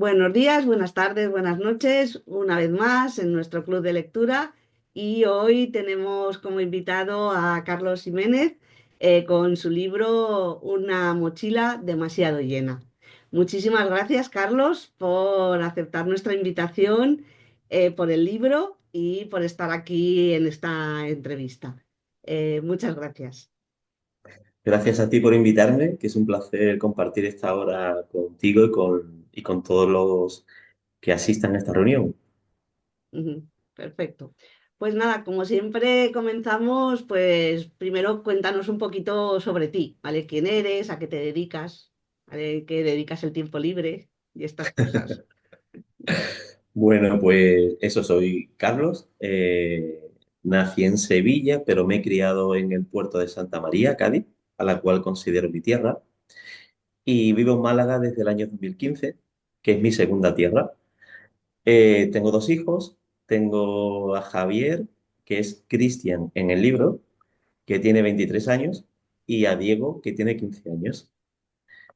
Buenos días, buenas tardes, buenas noches, una vez más en nuestro club de lectura y hoy tenemos como invitado a Carlos Jiménez con su libro Una mochila demasiado llena. Muchísimas gracias, Carlos, por aceptar nuestra invitación, por el libro y por estar aquí en esta entrevista. Muchas gracias. Gracias a ti por invitarme, que es un placer compartir esta hora contigo y con todos los que asistan a esta reunión. Ujú, perfecto. Pues nada, como siempre comenzamos, pues primero cuéntanos un poquito sobre ti, ¿vale? ¿Quién eres? ¿A qué te dedicas? ¿Vale? ¿Qué dedicas el tiempo libre? Y estas cosas. Bueno, pues eso, soy Carlos. Nací en Sevilla, pero me he criado en el puerto de Santa María, Cádiz, a la cual considero mi tierra. Y vivo en Málaga desde el año 2015, que es mi segunda tierra. Tengo dos hijos. Tengo a Javier, que es Cristian en el libro, que tiene 23 años, y a Diego, que tiene 15 años.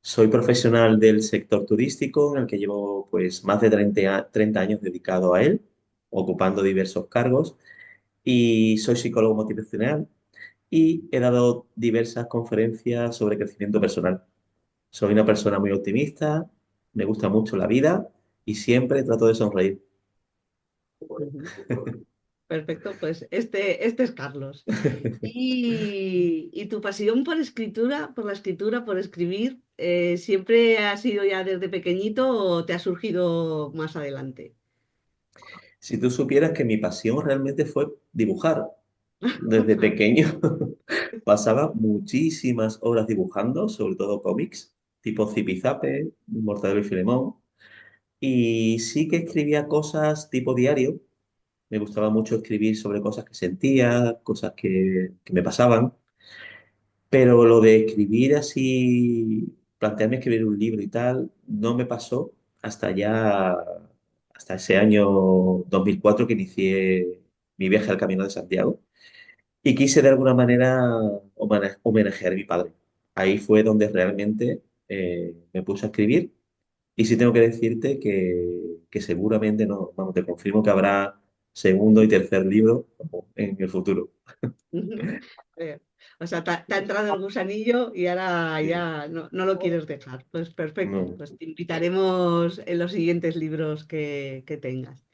Soy profesional del sector turístico, en el que llevo pues más de 30 años dedicado a él, ocupando diversos cargos, y soy psicólogo motivacional y he dado diversas conferencias sobre crecimiento personal. Soy una persona muy optimista, me gusta mucho la vida y siempre trato de sonreír. Ujú, perfecto, pues este es Carlos. ¿Y tu pasión por escritura, por la escritura, por escribir, siempre ha sido ya desde pequeñito o te ha surgido más adelante? Si tú supieras que mi pasión realmente fue dibujar. Desde pequeño pasaba muchísimas horas dibujando, sobre todo cómics, tipo Zipizape, Mortadelo y Filemón. Y sí que escribía cosas tipo diario. Me gustaba mucho escribir sobre cosas que sentía, cosas que me pasaban. Pero lo de escribir así, plantearme escribir un libro y tal, no me pasó hasta ese año 2004 que inicié mi viaje al Camino de Santiago. Y quise de alguna manera homenajear a mi padre. Ahí fue donde realmente me puse a escribir. Y sí tengo que decirte que seguramente no, vamos, te confirmo que habrá segundo y tercer libro en el futuro. Ujú. Eh, o sea, te ha entrado el gusanillo y ahora Sí. ya no lo quieres dejar. Pues perfecto, No. pues te invitaremos en los siguientes libros que tengas.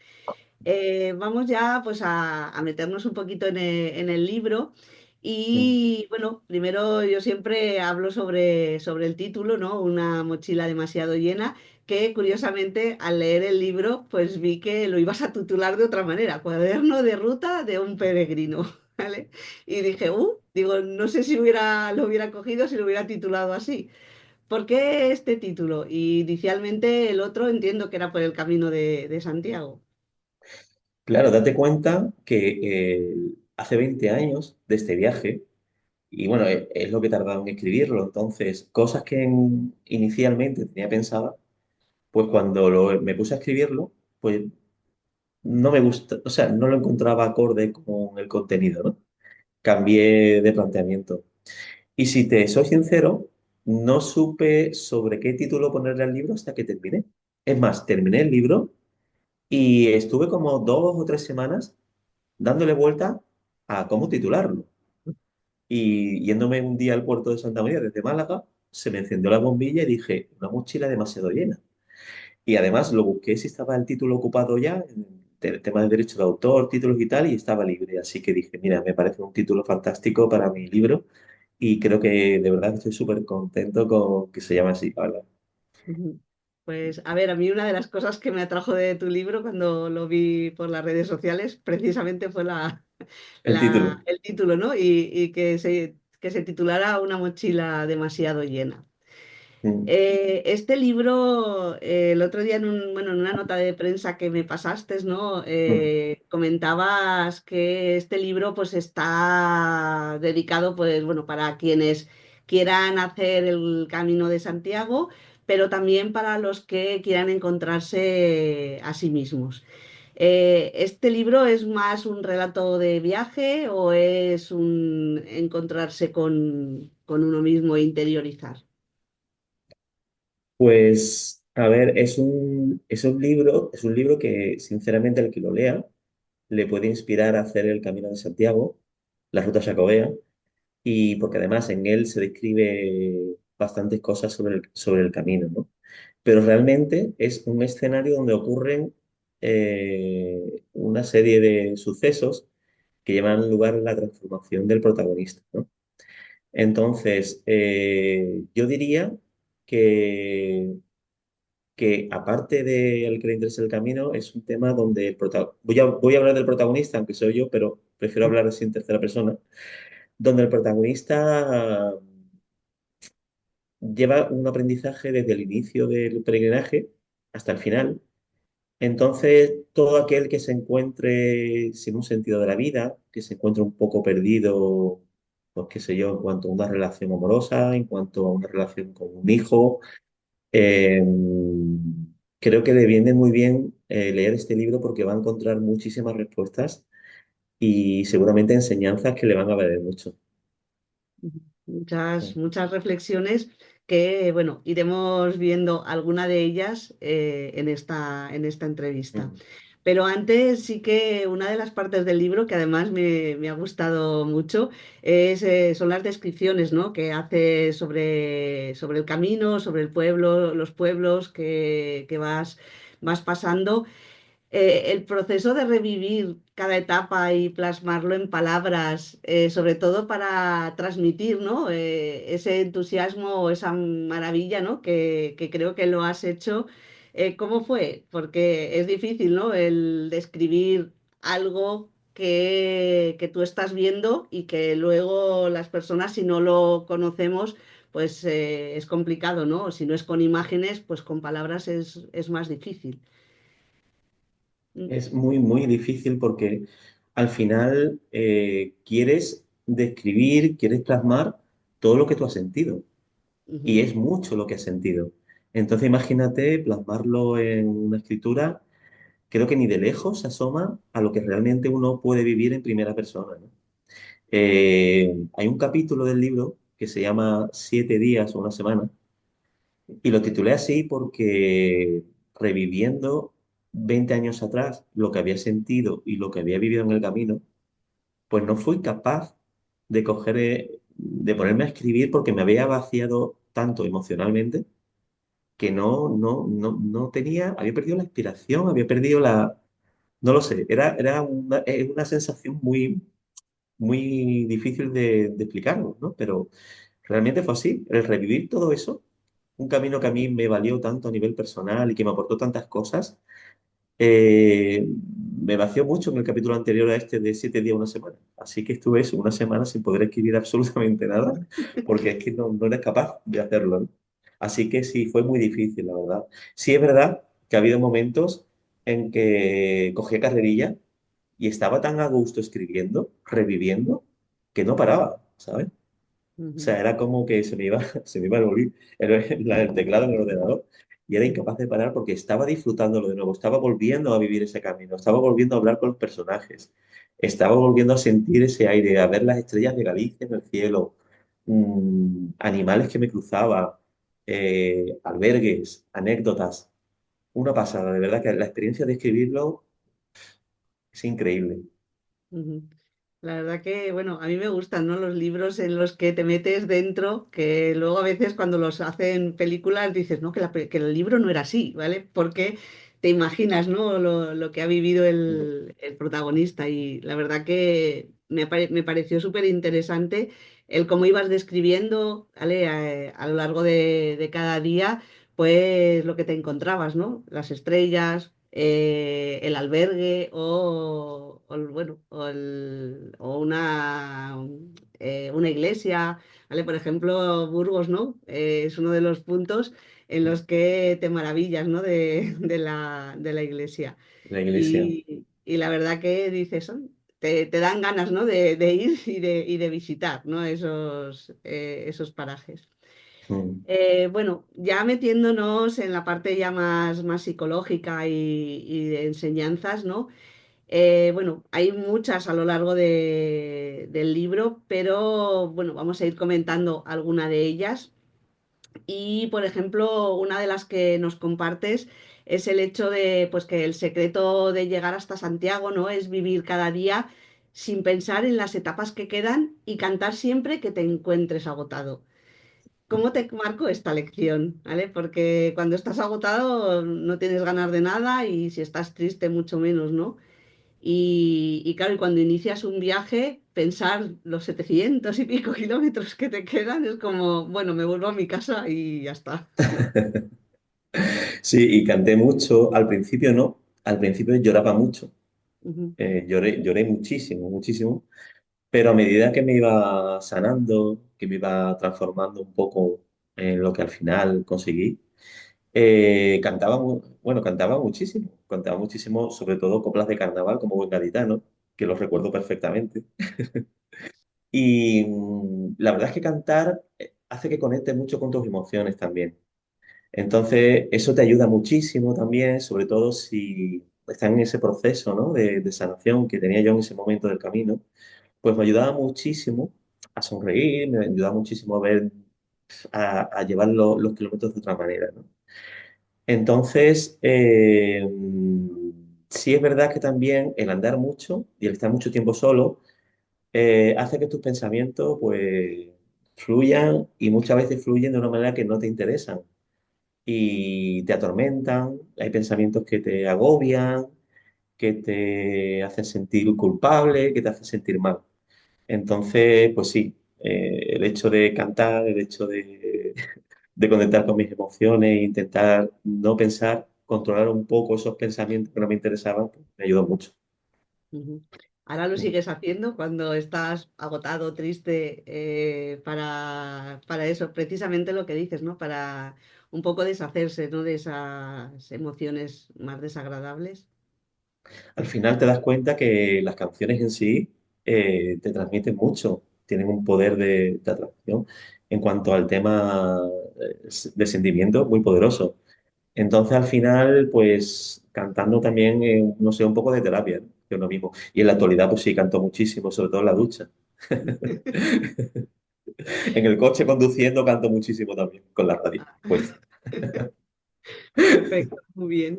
Vamos ya pues a meternos un poquito en el libro. Y bueno, primero yo siempre hablo sobre el título, ¿no? Una mochila demasiado llena, que curiosamente al leer el libro pues vi que lo ibas a titular de otra manera, Cuaderno de ruta de un peregrino, ¿vale? Y dije, digo, no sé si lo hubiera cogido si lo hubiera titulado así. ¿Por qué este título? Y inicialmente el otro entiendo que era por el camino de Santiago. Claro, date cuenta que hace 20 años de este viaje, y bueno, es lo que tardaba en escribirlo, entonces cosas que inicialmente tenía pensadas, pues cuando me puse a escribirlo, pues no me gusta, o sea, no lo encontraba acorde con el contenido, ¿no? Cambié de planteamiento. Y si te soy sincero, no supe sobre qué título ponerle al libro hasta que terminé. Es más, terminé el libro y estuve como 2 o 3 semanas dándole vuelta a cómo titularlo. Y yéndome un día al puerto de Santa María desde Málaga, se me encendió la bombilla y dije, una mochila demasiado llena. Y además lo busqué si estaba el título ocupado ya, en el tema de derecho de autor, títulos y tal, y estaba libre. Así que dije, mira, me parece un título fantástico para mi libro y creo que de verdad estoy súper contento con que se llame así, la verdad. Ujú. Pues a ver, a mí una de las cosas que me atrajo de tu libro cuando lo vi por las redes sociales precisamente fue El título. el título, ¿no? Y que se titulara Una mochila demasiado llena. Mm, Este libro, el otro día bueno, en una nota de prensa que me pasaste, ¿no? mm. Comentabas que este libro pues está dedicado pues bueno para quienes quieran hacer el Camino de Santiago, pero también para los que quieran encontrarse a sí mismos. ¿Este libro es más un relato de viaje o es un encontrarse con uno mismo e interiorizar? Pues A ver, es un libro que, sinceramente, el que lo lea le puede inspirar a hacer el Camino de Santiago, la Ruta Jacobea, y porque además en él se describe bastantes cosas sobre el camino, ¿no? Pero realmente es un escenario donde ocurren una serie de sucesos que llevan lugar a la transformación del protagonista, ¿no? Entonces, yo diría que, que aparte del que le interesa el camino, es un tema donde voy a hablar del protagonista, aunque soy yo, pero prefiero hablar así en tercera persona, donde el protagonista lleva un aprendizaje desde el inicio del peregrinaje hasta el final. Entonces, todo aquel que se encuentre sin un sentido de la vida, que se encuentre un poco perdido, pues qué sé yo, en cuanto a una relación amorosa, en cuanto a una relación con un hijo, eh, creo que le viene muy bien leer este libro porque va a encontrar muchísimas respuestas y seguramente enseñanzas que le van a valer mucho. Ujú. Muchas reflexiones que, bueno, iremos viendo alguna de ellas en esta entrevista. Mm. Pero antes sí que una de las partes del libro que además me ha gustado mucho son las descripciones, ¿no? Que hace sobre el camino, sobre el pueblo, los pueblos que vas pasando. El proceso de revivir cada etapa y plasmarlo en palabras, sobre todo para transmitir, ¿no? Ese entusiasmo o esa maravilla, ¿no? Que creo que lo has hecho. ¿Cómo fue? Porque es difícil, ¿no? El describir algo que tú estás viendo y que luego las personas, si no lo conocemos, pues es complicado, ¿no? Si no es con imágenes, pues con palabras es más difícil. Mm. Es muy, muy difícil porque al final quieres describir, quieres plasmar todo lo que tú has sentido. Y Ujú. es mucho lo que has sentido. Entonces imagínate plasmarlo en una escritura, creo que ni de lejos se asoma a lo que realmente uno puede vivir en primera persona, ¿no? Hay un capítulo del libro que se llama Siete días o una semana, y lo titulé así porque reviviendo 20 años atrás lo que había sentido y lo que había vivido en el camino, pues no fui capaz de de ponerme a escribir porque me había vaciado tanto emocionalmente que no tenía, había perdido la inspiración, había perdido no lo sé, era una sensación muy, muy difícil de explicarlo, ¿no? Pero realmente fue así, el revivir todo eso, un camino que a mí me valió tanto a nivel personal y que me aportó tantas cosas, eh, me vació mucho en el capítulo anterior a este de siete días, una semana. Así que estuve eso, una semana sin poder escribir absolutamente nada, porque es que no era capaz de hacerlo, ¿no? Así que sí, fue muy difícil, la verdad. Sí es verdad que ha habido momentos en que cogía carrerilla y estaba tan a gusto escribiendo, reviviendo, que no paraba, ¿sabes? O Ujú. sea, era como que se me iba a morir el teclado en el ordenador y era incapaz de parar porque estaba disfrutándolo de nuevo, estaba volviendo a vivir ese camino, estaba volviendo a hablar con los personajes, estaba volviendo a sentir ese aire, a ver las estrellas de Galicia en el cielo, animales que me cruzaban, albergues, anécdotas. Una pasada, de verdad que la experiencia de escribirlo es increíble. Ujú. La verdad que, bueno, a mí me gustan, ¿no? Los libros en los que te metes dentro, que luego a veces cuando los hacen películas dices, no, que el libro no era así, ¿vale? Porque te imaginas, ¿no? Lo que ha vivido el protagonista y la verdad que me pareció súper interesante el cómo ibas describiendo, ¿vale? A lo largo de cada día, pues lo que te encontrabas, ¿no? Las estrellas, el albergue bueno, una iglesia, ¿vale? Por ejemplo, Burgos, ¿no? Es uno de los puntos en los que te maravillas, ¿no? De la iglesia. La iglesia. Y la verdad que dices, "Oh", te dan ganas, ¿no? De ir y de visitar, ¿no? Esos parajes. Mm. Bueno, ya metiéndonos en la parte ya más psicológica y de enseñanzas, ¿no? Bueno, hay muchas a lo largo del libro, pero bueno, vamos a ir comentando alguna de ellas. Y, por ejemplo, una de las que nos compartes es el hecho de, pues, que el secreto de llegar hasta Santiago, ¿no? Es vivir cada día sin pensar en las etapas que quedan y cantar siempre que te encuentres agotado. ¿Cómo te marco esta lección? ¿Vale? Porque cuando estás agotado no tienes ganas de nada y si estás triste mucho menos, ¿no? Y claro, y cuando inicias un viaje, pensar los 700 y pico kilómetros que te quedan es como, bueno, me vuelvo a mi casa y ya está. Sí, y canté mucho. Al principio no, al principio lloraba mucho. Ujú, Lloré muchísimo, muchísimo. Pero a medida que me iba sanando, que me iba transformando un poco en lo que al final conseguí, cantaba muchísimo, sobre todo coplas de carnaval como buen gaditano, que los recuerdo perfectamente. Y la verdad es que cantar hace que conectes mucho con tus emociones también. Entonces, eso te ayuda muchísimo también, sobre todo si estás en ese proceso, ¿no? de sanación que tenía yo en ese momento del camino, pues me ayudaba muchísimo a sonreír, me ayudaba muchísimo a ver, a llevar los kilómetros de otra manera, ¿no? Entonces, sí es verdad que también el andar mucho y el estar mucho tiempo solo hace que tus pensamientos, pues, fluyan y muchas veces fluyen de una manera que no te interesan y te atormentan, hay pensamientos que te agobian, que te hacen sentir culpable, que te hacen sentir mal. Entonces, pues sí, el hecho de cantar, el hecho de conectar con mis emociones e intentar no pensar, controlar un poco esos pensamientos que no me interesaban, pues, me ayudó mucho. ujú. Ahora lo sigues haciendo cuando estás agotado, triste, para eso, precisamente lo que dices, ¿no? Para un poco deshacerse, ¿no? De esas emociones más desagradables. Al final te das cuenta que las canciones en sí te transmiten mucho, tienen un poder de atracción en cuanto al tema de sentimiento muy poderoso. Entonces, al final, pues cantando también, no sé, un poco de terapia, ¿no? Que uno mismo. Y en la actualidad, pues sí, canto muchísimo, sobre todo en la ducha. En el coche conduciendo canto muchísimo también, con la radio puesta. Perfecto, muy bien.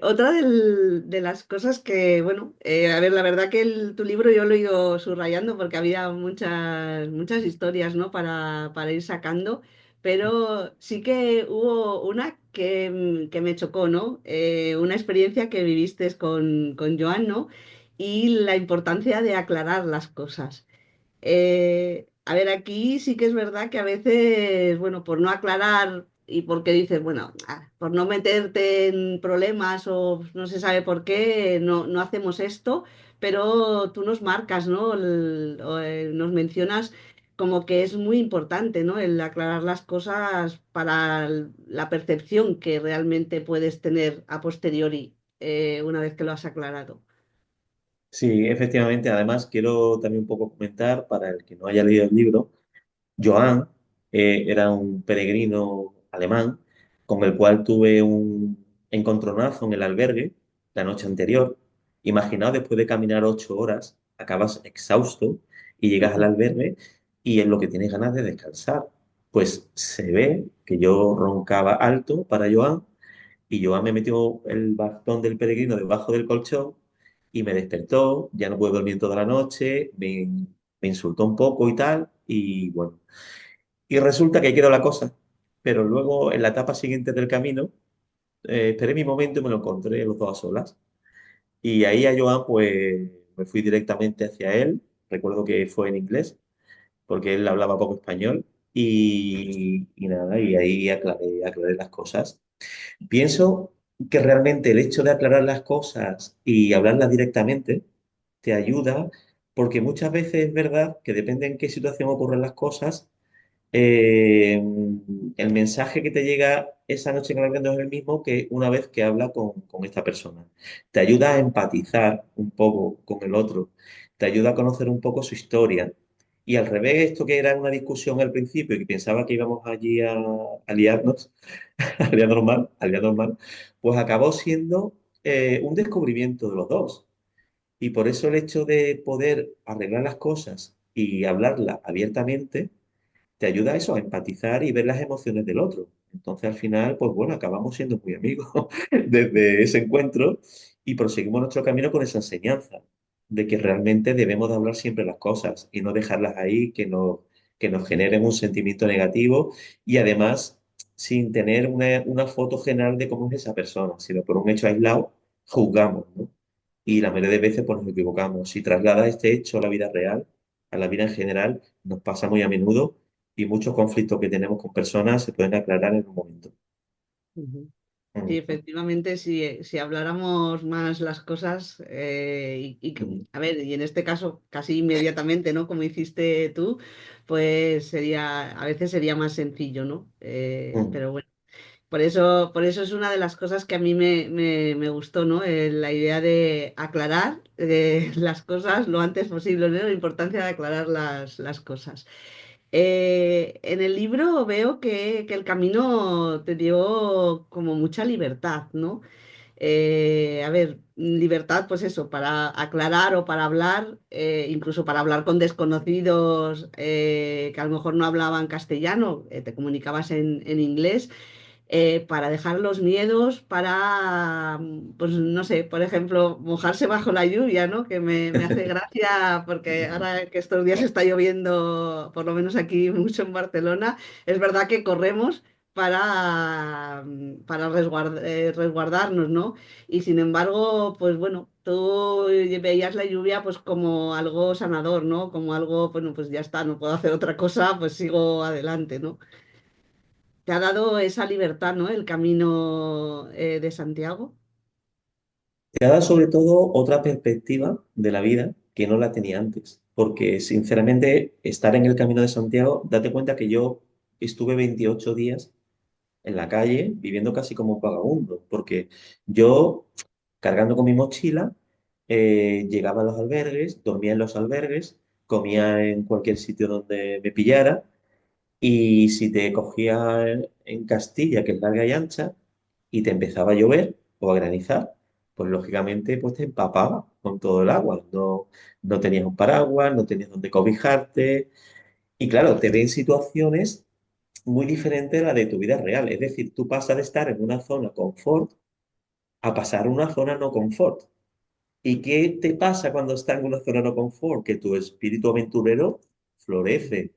Otra de las cosas que, bueno, a ver, la verdad que tu libro yo lo he ido subrayando porque había muchas, muchas historias, ¿no? Para ir sacando, pero sí que hubo una que me chocó, ¿no? Una experiencia que viviste con Joan, ¿no? Y la importancia de aclarar las cosas. A ver, aquí sí que es verdad que a veces, bueno, por no aclarar y porque dices, bueno, por no meterte en problemas o no se sabe por qué, no hacemos esto, pero tú nos marcas, ¿no? Nos mencionas como que es muy importante, ¿no? El aclarar las cosas para la percepción que realmente puedes tener a posteriori, una vez que lo has aclarado. Sí, efectivamente. Además, quiero también un poco comentar, para el que no haya leído el libro, Johann era un peregrino alemán con el cual tuve un encontronazo en el albergue la noche anterior. Imaginaos, después de caminar 8 horas, acabas exhausto y llegas al albergue y en lo que tienes ganas de descansar. Pues se ve que yo roncaba alto para Joan y Joan me metió el bastón del peregrino debajo del colchón y me despertó, ya no pude dormir toda la noche, me insultó un poco y tal, y bueno. Y resulta que quedó la cosa. Pero luego, en la etapa siguiente del camino, esperé mi momento y me lo encontré los dos a solas. Y ahí a Joan, pues me fui directamente hacia él. Recuerdo que fue en inglés, porque él hablaba poco español. Y nada, y ahí aclaré las cosas. Pienso que realmente el hecho de aclarar las cosas y hablarlas directamente te ayuda, porque muchas veces es verdad que depende en qué situación ocurren las cosas, eh, el mensaje que te llega esa noche en el avión no es el mismo que una vez que habla con esta persona. Te ayuda a empatizar un poco con el otro, te ayuda a conocer un poco su historia. Y al revés, esto que era una discusión al principio y que pensaba que íbamos allí a liarnos, al día normal, pues acabó siendo un descubrimiento de los dos. Y por eso el hecho de poder arreglar las cosas y hablarlas abiertamente, te ayuda a eso, a empatizar y ver las emociones del otro. Entonces, al final, pues bueno, acabamos siendo muy amigos desde ese encuentro y proseguimos nuestro camino con esa enseñanza de que realmente debemos de hablar siempre las cosas y no dejarlas ahí que nos generen un sentimiento negativo y además sin tener una foto general de cómo es esa persona, sino por un hecho aislado, juzgamos, ¿no? Y la mayoría de veces pues, nos equivocamos. Si traslada este hecho a la vida real, a la vida en general, nos pasa muy a menudo y muchos conflictos que tenemos con personas se pueden aclarar en un momento. Ujú. Sí, Mm, efectivamente, si habláramos más las cosas, mm, a ver, y en este caso casi inmediatamente, ¿no? Como hiciste tú, pues a veces sería más sencillo, ¿no? mm. Pero bueno, por eso es una de las cosas que a mí me gustó, ¿no? La idea de aclarar las cosas lo antes posible, ¿no? La importancia de aclarar las cosas. En el libro veo que el camino te dio como mucha libertad, ¿no? A ver, libertad, pues eso, para aclarar o para hablar, incluso para hablar con desconocidos que a lo mejor no hablaban castellano, te comunicabas en inglés, para dejar los miedos, para, pues no sé, por ejemplo, mojarse bajo la lluvia, ¿no? Que me hace gracia porque ahora que estos días está lloviendo, por lo menos aquí mucho en Barcelona, es verdad que corremos para resguardarnos, ¿no? Y sin embargo, pues bueno, tú veías la lluvia pues como algo sanador, ¿no? Como algo, bueno, pues ya está, no puedo hacer otra cosa, pues sigo adelante, ¿no? Te ha dado esa libertad, ¿no? El camino de Santiago. Te da sobre todo otra perspectiva de la vida que no la tenía antes, porque sinceramente estar en el Camino de Santiago, date cuenta que yo estuve 28 días en la calle viviendo casi como un vagabundo, porque yo cargando con mi mochila llegaba a los albergues, dormía en los albergues, comía en cualquier sitio donde me pillara y si te cogía en Castilla, que es larga y ancha, y te empezaba a llover o a granizar, pues lógicamente pues te empapaba con todo el agua. No, no tenías un paraguas, no tenías donde cobijarte. Y claro, te ven situaciones muy diferentes a la de tu vida real. Es decir, tú pasas de estar en una zona confort a pasar a una zona no confort. ¿Y qué te pasa cuando estás en una zona no confort? Que tu espíritu aventurero florece,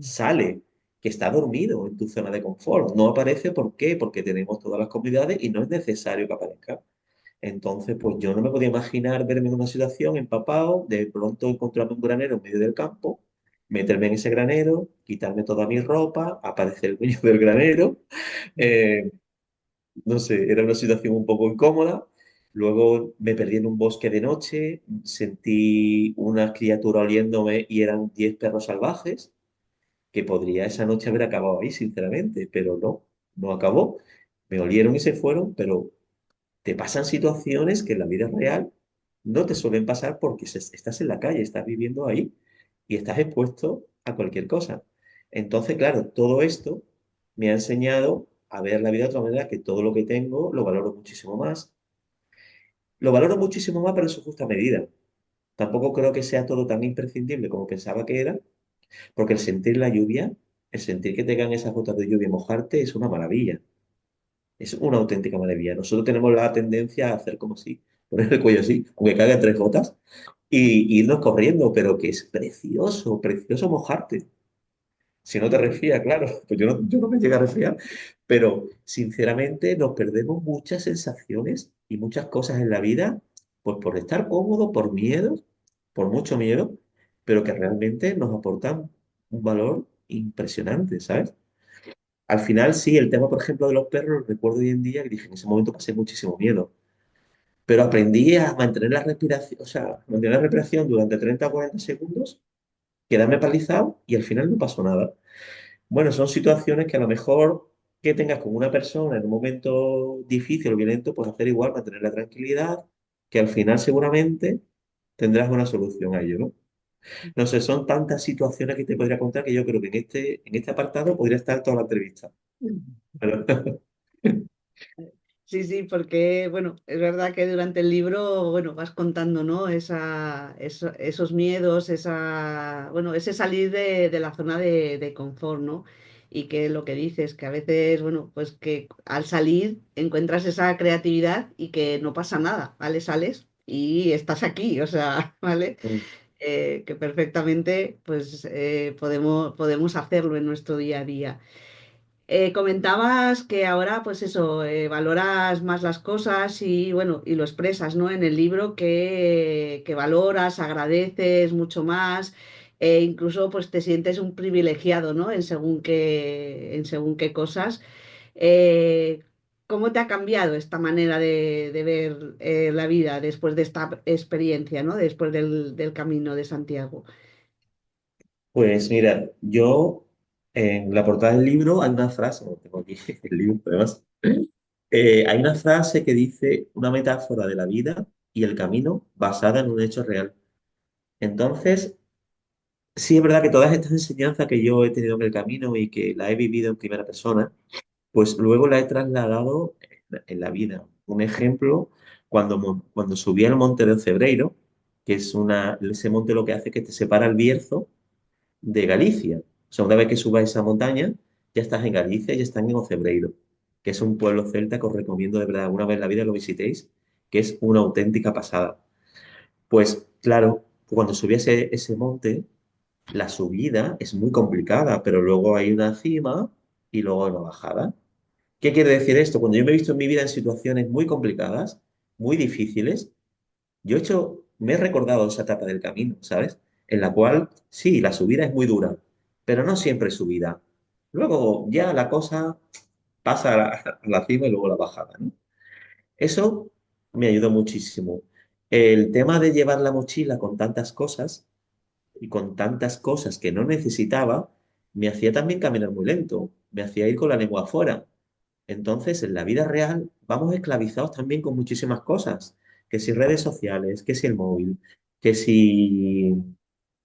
sale, que está dormido en tu zona de confort. No aparece, ¿por qué? Porque tenemos todas las comodidades y no es necesario que aparezca. Entonces, pues yo no me podía imaginar verme en una situación empapado, de pronto encontrarme un granero en medio del campo, meterme en ese granero, quitarme toda mi ropa, aparecer el dueño del granero. eh, no sé, era una situación un poco incómoda. Luego me perdí en un bosque de noche, sentí una criatura oliéndome y eran 10 perros salvajes que podría esa noche haber acabado ahí, sinceramente, pero no, no acabó. Me olieron y se fueron, pero te pasan situaciones que en la vida real no te suelen pasar porque estás en la calle, estás viviendo ahí y estás expuesto a cualquier cosa. Entonces, claro, todo esto me ha enseñado a ver la vida de otra manera, que todo lo que tengo lo valoro muchísimo más. Lo valoro muchísimo más, pero en su justa medida. Tampoco creo que sea todo tan imprescindible como pensaba que era, porque el sentir la lluvia, el sentir que te caen esas gotas de lluvia y mojarte es una maravilla. Es una auténtica maravilla. Nosotros tenemos la tendencia a hacer como si, poner el cuello así, aunque caigan tres gotas, y irnos corriendo, pero que es precioso, precioso mojarte. Si no te Ujú. resfrías, claro, pues yo no me llega a resfriar, pero sinceramente nos perdemos muchas sensaciones y muchas cosas en la vida, pues por estar cómodo, por miedo, por mucho miedo, pero que realmente nos aportan un valor impresionante, ¿sabes? Al final, sí, el tema, por ejemplo, de los perros, lo recuerdo hoy en día que dije, en ese momento pasé muchísimo miedo, pero aprendí a mantener la respiración, o sea, mantener la respiración durante 30 o 40 segundos, quedarme paralizado y al final no pasó nada. Bueno, son situaciones que a lo mejor que tengas con una persona en un momento difícil o violento, pues hacer igual, mantener la tranquilidad, que al final seguramente tendrás una solución a ello, ¿no? No sé, son tantas situaciones que te podría contar que yo creo que en este apartado podría estar toda la entrevista. Pero- Sí, sí, porque, bueno, es verdad que durante el libro, bueno, vas contando, ¿no? Esos miedos, bueno, ese salir de la zona de confort, ¿no? Y que lo que dices, que a veces, bueno, pues que al salir encuentras esa creatividad y que no pasa nada, ¿vale? Sales y estás aquí, o sea, ¿vale? Mm. Que perfectamente, pues, podemos hacerlo en nuestro día a día. Comentabas que ahora, pues eso, valoras más las cosas y bueno, y lo expresas, ¿no? En el libro que valoras, agradeces mucho más, incluso pues te sientes un privilegiado, ¿no? En según qué cosas. Eh, ¿Cómo te ha cambiado esta manera de ver la vida después de esta experiencia, ¿no? Después del Camino de Santiago. Pues mira, yo en la portada del libro hay una frase, no tengo aquí el libro, además, hay una frase que dice una metáfora de la vida y el camino basada en un hecho real. Entonces, sí es verdad que todas estas enseñanzas que yo he tenido en el camino y que la he vivido en primera persona, pues luego la he trasladado en la vida. Un ejemplo, cuando subí al monte de Cebreiro, que es ese monte lo que hace es que te separa el Bierzo de Galicia. O sea, una vez que subas esa montaña, ya estás en Galicia y ya estás en Ocebreiro, que es un pueblo celta que os recomiendo de verdad, una vez en la vida lo visitéis, que es una auténtica pasada. Pues claro, cuando subí ese monte, la subida es muy complicada, pero luego hay una cima y luego hay una bajada. ¿Qué quiere decir esto? Cuando yo me he visto en mi vida en situaciones muy complicadas, muy difíciles, me he recordado esa etapa del camino, ¿sabes? En la cual, sí, la subida es muy dura, pero no siempre es subida. Luego ya la cosa pasa a la cima y luego la bajada, ¿no? Eso me ayudó muchísimo. El tema de llevar la mochila con tantas cosas y con tantas cosas que no necesitaba, me hacía también caminar muy lento, me hacía ir con la lengua afuera. Entonces, en la vida real vamos esclavizados también con muchísimas cosas, que si redes sociales, que si el móvil, que si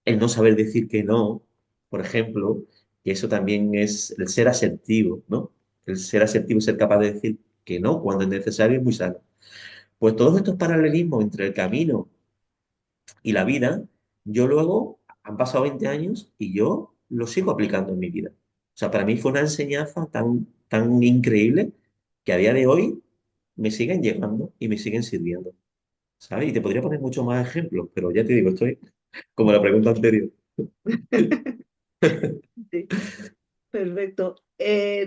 el no saber decir que no, por ejemplo, que eso también es el ser asertivo, ¿no? El ser asertivo y ser capaz de decir que no cuando es necesario es muy sano. Pues todos estos paralelismos entre el camino y la vida, yo luego, han pasado 20 años y yo lo sigo aplicando en mi vida. O sea, para mí fue una enseñanza tan, tan increíble que a día de hoy me siguen llegando y me siguen sirviendo, ¿sabes? Y te podría poner muchos más ejemplos, pero ya te digo, estoy como la pregunta anterior. Sí. Perfecto.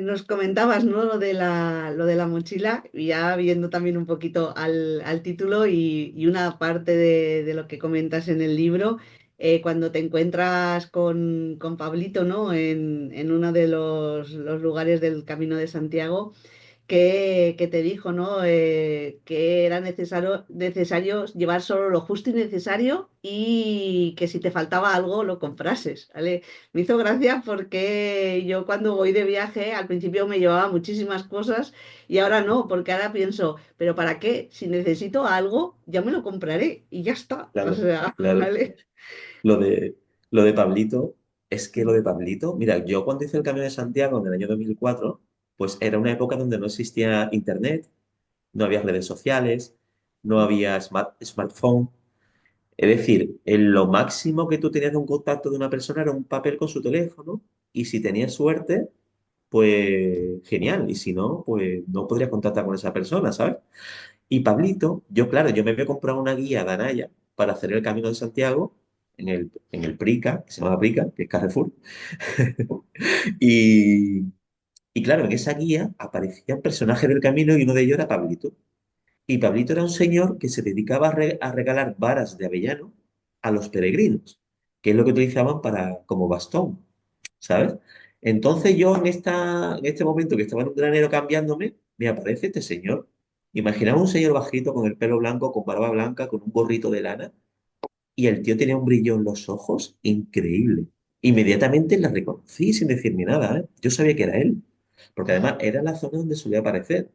Nos comentabas, ¿no? Lo de la mochila, y ya viendo también un poquito al título y una parte de lo que comentas en el libro, cuando te encuentras con Pablito, ¿no? En uno de los lugares del Camino de Santiago que te dijo, ¿no? Que era necesario llevar solo lo justo y necesario y que si te faltaba algo lo comprases, ¿vale? Me hizo gracia porque yo cuando voy de viaje al principio me llevaba muchísimas cosas y ahora no, porque ahora pienso, pero ¿para qué? Si necesito algo, ya me lo compraré y ya está, o Claro, sea, claro. ¿vale? Lo de, lo de Pablito, es que lo de Pablito, mira, yo cuando hice el Camino de Santiago en el año 2004, pues era una época donde no existía internet, no había redes sociales, no había smartphone. Es decir, en lo máximo que tú tenías de un contacto de una persona era un papel con su teléfono y si tenías suerte, pues genial, y si no, pues no podrías contactar con esa persona, ¿sabes? Y Pablito, claro, yo me había comprado una guía de Anaya para hacer el Camino de Santiago en el Prica, que se llama Prica, que es Carrefour. Y, y claro, en esa guía aparecían personajes del camino y uno de ellos era Pablito. Y Pablito era un señor que se dedicaba a regalar varas de avellano a los peregrinos, que es lo que utilizaban como bastón, ¿sabes? Entonces yo en este momento que estaba en un granero cambiándome, me aparece este señor. Imaginaba un señor bajito con el pelo blanco, con barba blanca, con un gorrito de lana, y el tío tenía un brillo en los ojos increíble. Inmediatamente la reconocí sin decirme nada, ¿eh? Yo sabía que era él, porque además era la zona donde solía aparecer.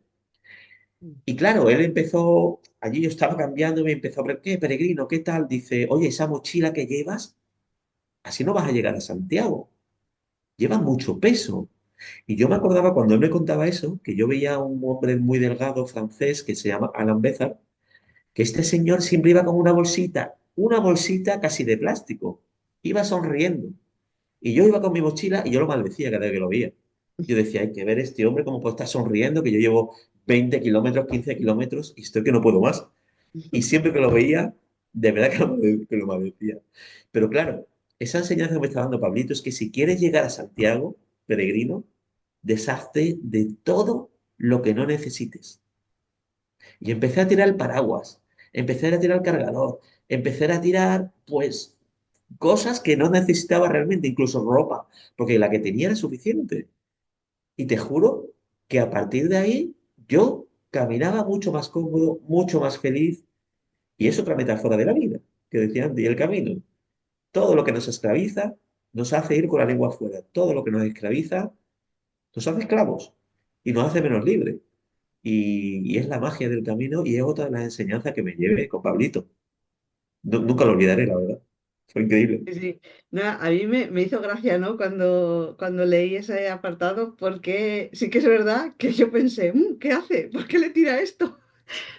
Y claro, él empezó, allí yo estaba cambiando y me empezó a preguntar, ¿qué, peregrino? ¿Qué tal? Dice, oye, esa mochila que llevas, así no vas a llegar a Santiago. Lleva mucho peso. Y yo me acordaba cuando él me contaba eso, que yo veía a un hombre muy delgado francés que se llama Alain Bézard, que este señor siempre iba con una bolsita casi de plástico. Iba sonriendo. Y yo iba con mi mochila y yo lo maldecía cada vez que lo veía. Yo decía, hay que ver este hombre cómo puede estar sonriendo, que yo llevo 20 kilómetros, 15 kilómetros y estoy que no puedo más. Y siempre que lo veía, de verdad que lo maldecía. Pero claro, esa enseñanza que me está dando Pablito es que si quieres llegar a Santiago, peregrino, deshazte de todo lo que no necesites. Y empecé a tirar el paraguas, empecé a tirar el cargador, empecé a tirar, pues, cosas que no necesitaba realmente, incluso ropa, porque la que tenía era suficiente. Y te juro que a partir de ahí yo caminaba mucho más cómodo, mucho más feliz. Y es otra metáfora de la vida, que decía antes, y el camino. Todo lo que nos esclaviza nos hace ir con la lengua afuera. Todo lo que nos esclaviza nos hace esclavos y nos hace menos libres. Y es la magia del camino y es otra de las enseñanzas que me llevé con Pablito. Nunca lo olvidaré, la verdad. Fue increíble. Sí, sí. Nada, a mí me hizo gracia, ¿no? Cuando leí ese apartado, porque sí que es verdad que yo pensé, ¿qué hace? ¿Por qué le tira esto?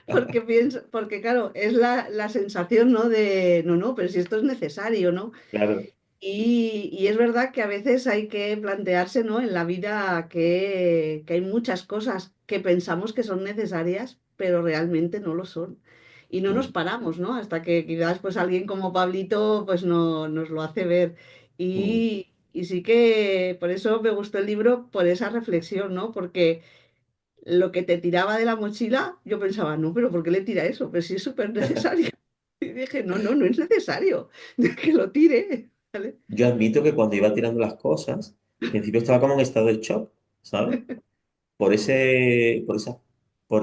Porque pienso, porque claro, es la sensación, ¿no? De, no, no, pero si esto es necesario, ¿no? Claro. Y es verdad que a veces hay que plantearse, ¿no? En la vida que hay muchas cosas que pensamos que son necesarias, pero realmente no lo son. Y no nos Mm, paramos, ¿no? Hasta que quizás pues alguien como Pablito pues no, nos lo hace ver. mm. Y sí que por eso me gustó el libro, por esa reflexión, ¿no? Porque lo que te tiraba de la mochila, yo pensaba, no, pero ¿por qué le tira eso? Pero sí es súper necesario. Y dije, no, no, no es necesario que lo tire, ¿vale? Yo admito que cuando iba tirando las cosas, al principio estaba como en estado de shock, ¿sabes? Por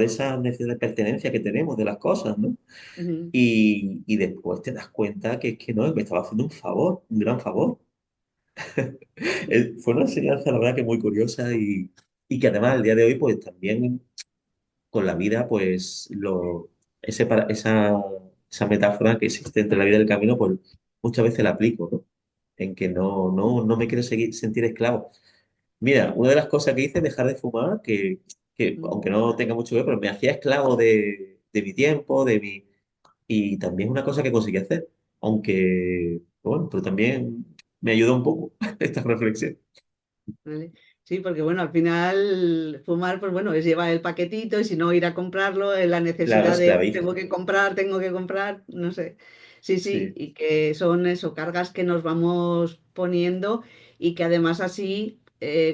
esa necesidad de pertenencia que tenemos de las cosas, ¿no? Ujú, Y después te das cuenta que es que no, me estaba haciendo un favor, un gran favor. Fue una enseñanza, la verdad, que muy curiosa y que además al día de hoy, pues también con la vida, pues esa metáfora que existe entre la vida y el camino, pues muchas veces la aplico, ¿no? En que no me quiero sentir esclavo. Mira, una de las cosas que hice es dejar de fumar, que ujú. aunque no tenga mucho que ver, pero me hacía esclavo de mi tiempo, y también es una cosa que conseguí hacer, aunque, bueno, pero también me ayudó un poco esta reflexión. ¿Vale? Sí, porque bueno, al final fumar, pues bueno, es llevar el paquetito y si no ir a comprarlo, la Claro, necesidad de esclaviza. tengo que comprar, no sé. Sí, sí, Sí. y que son eso, cargas que nos vamos poniendo y que además así,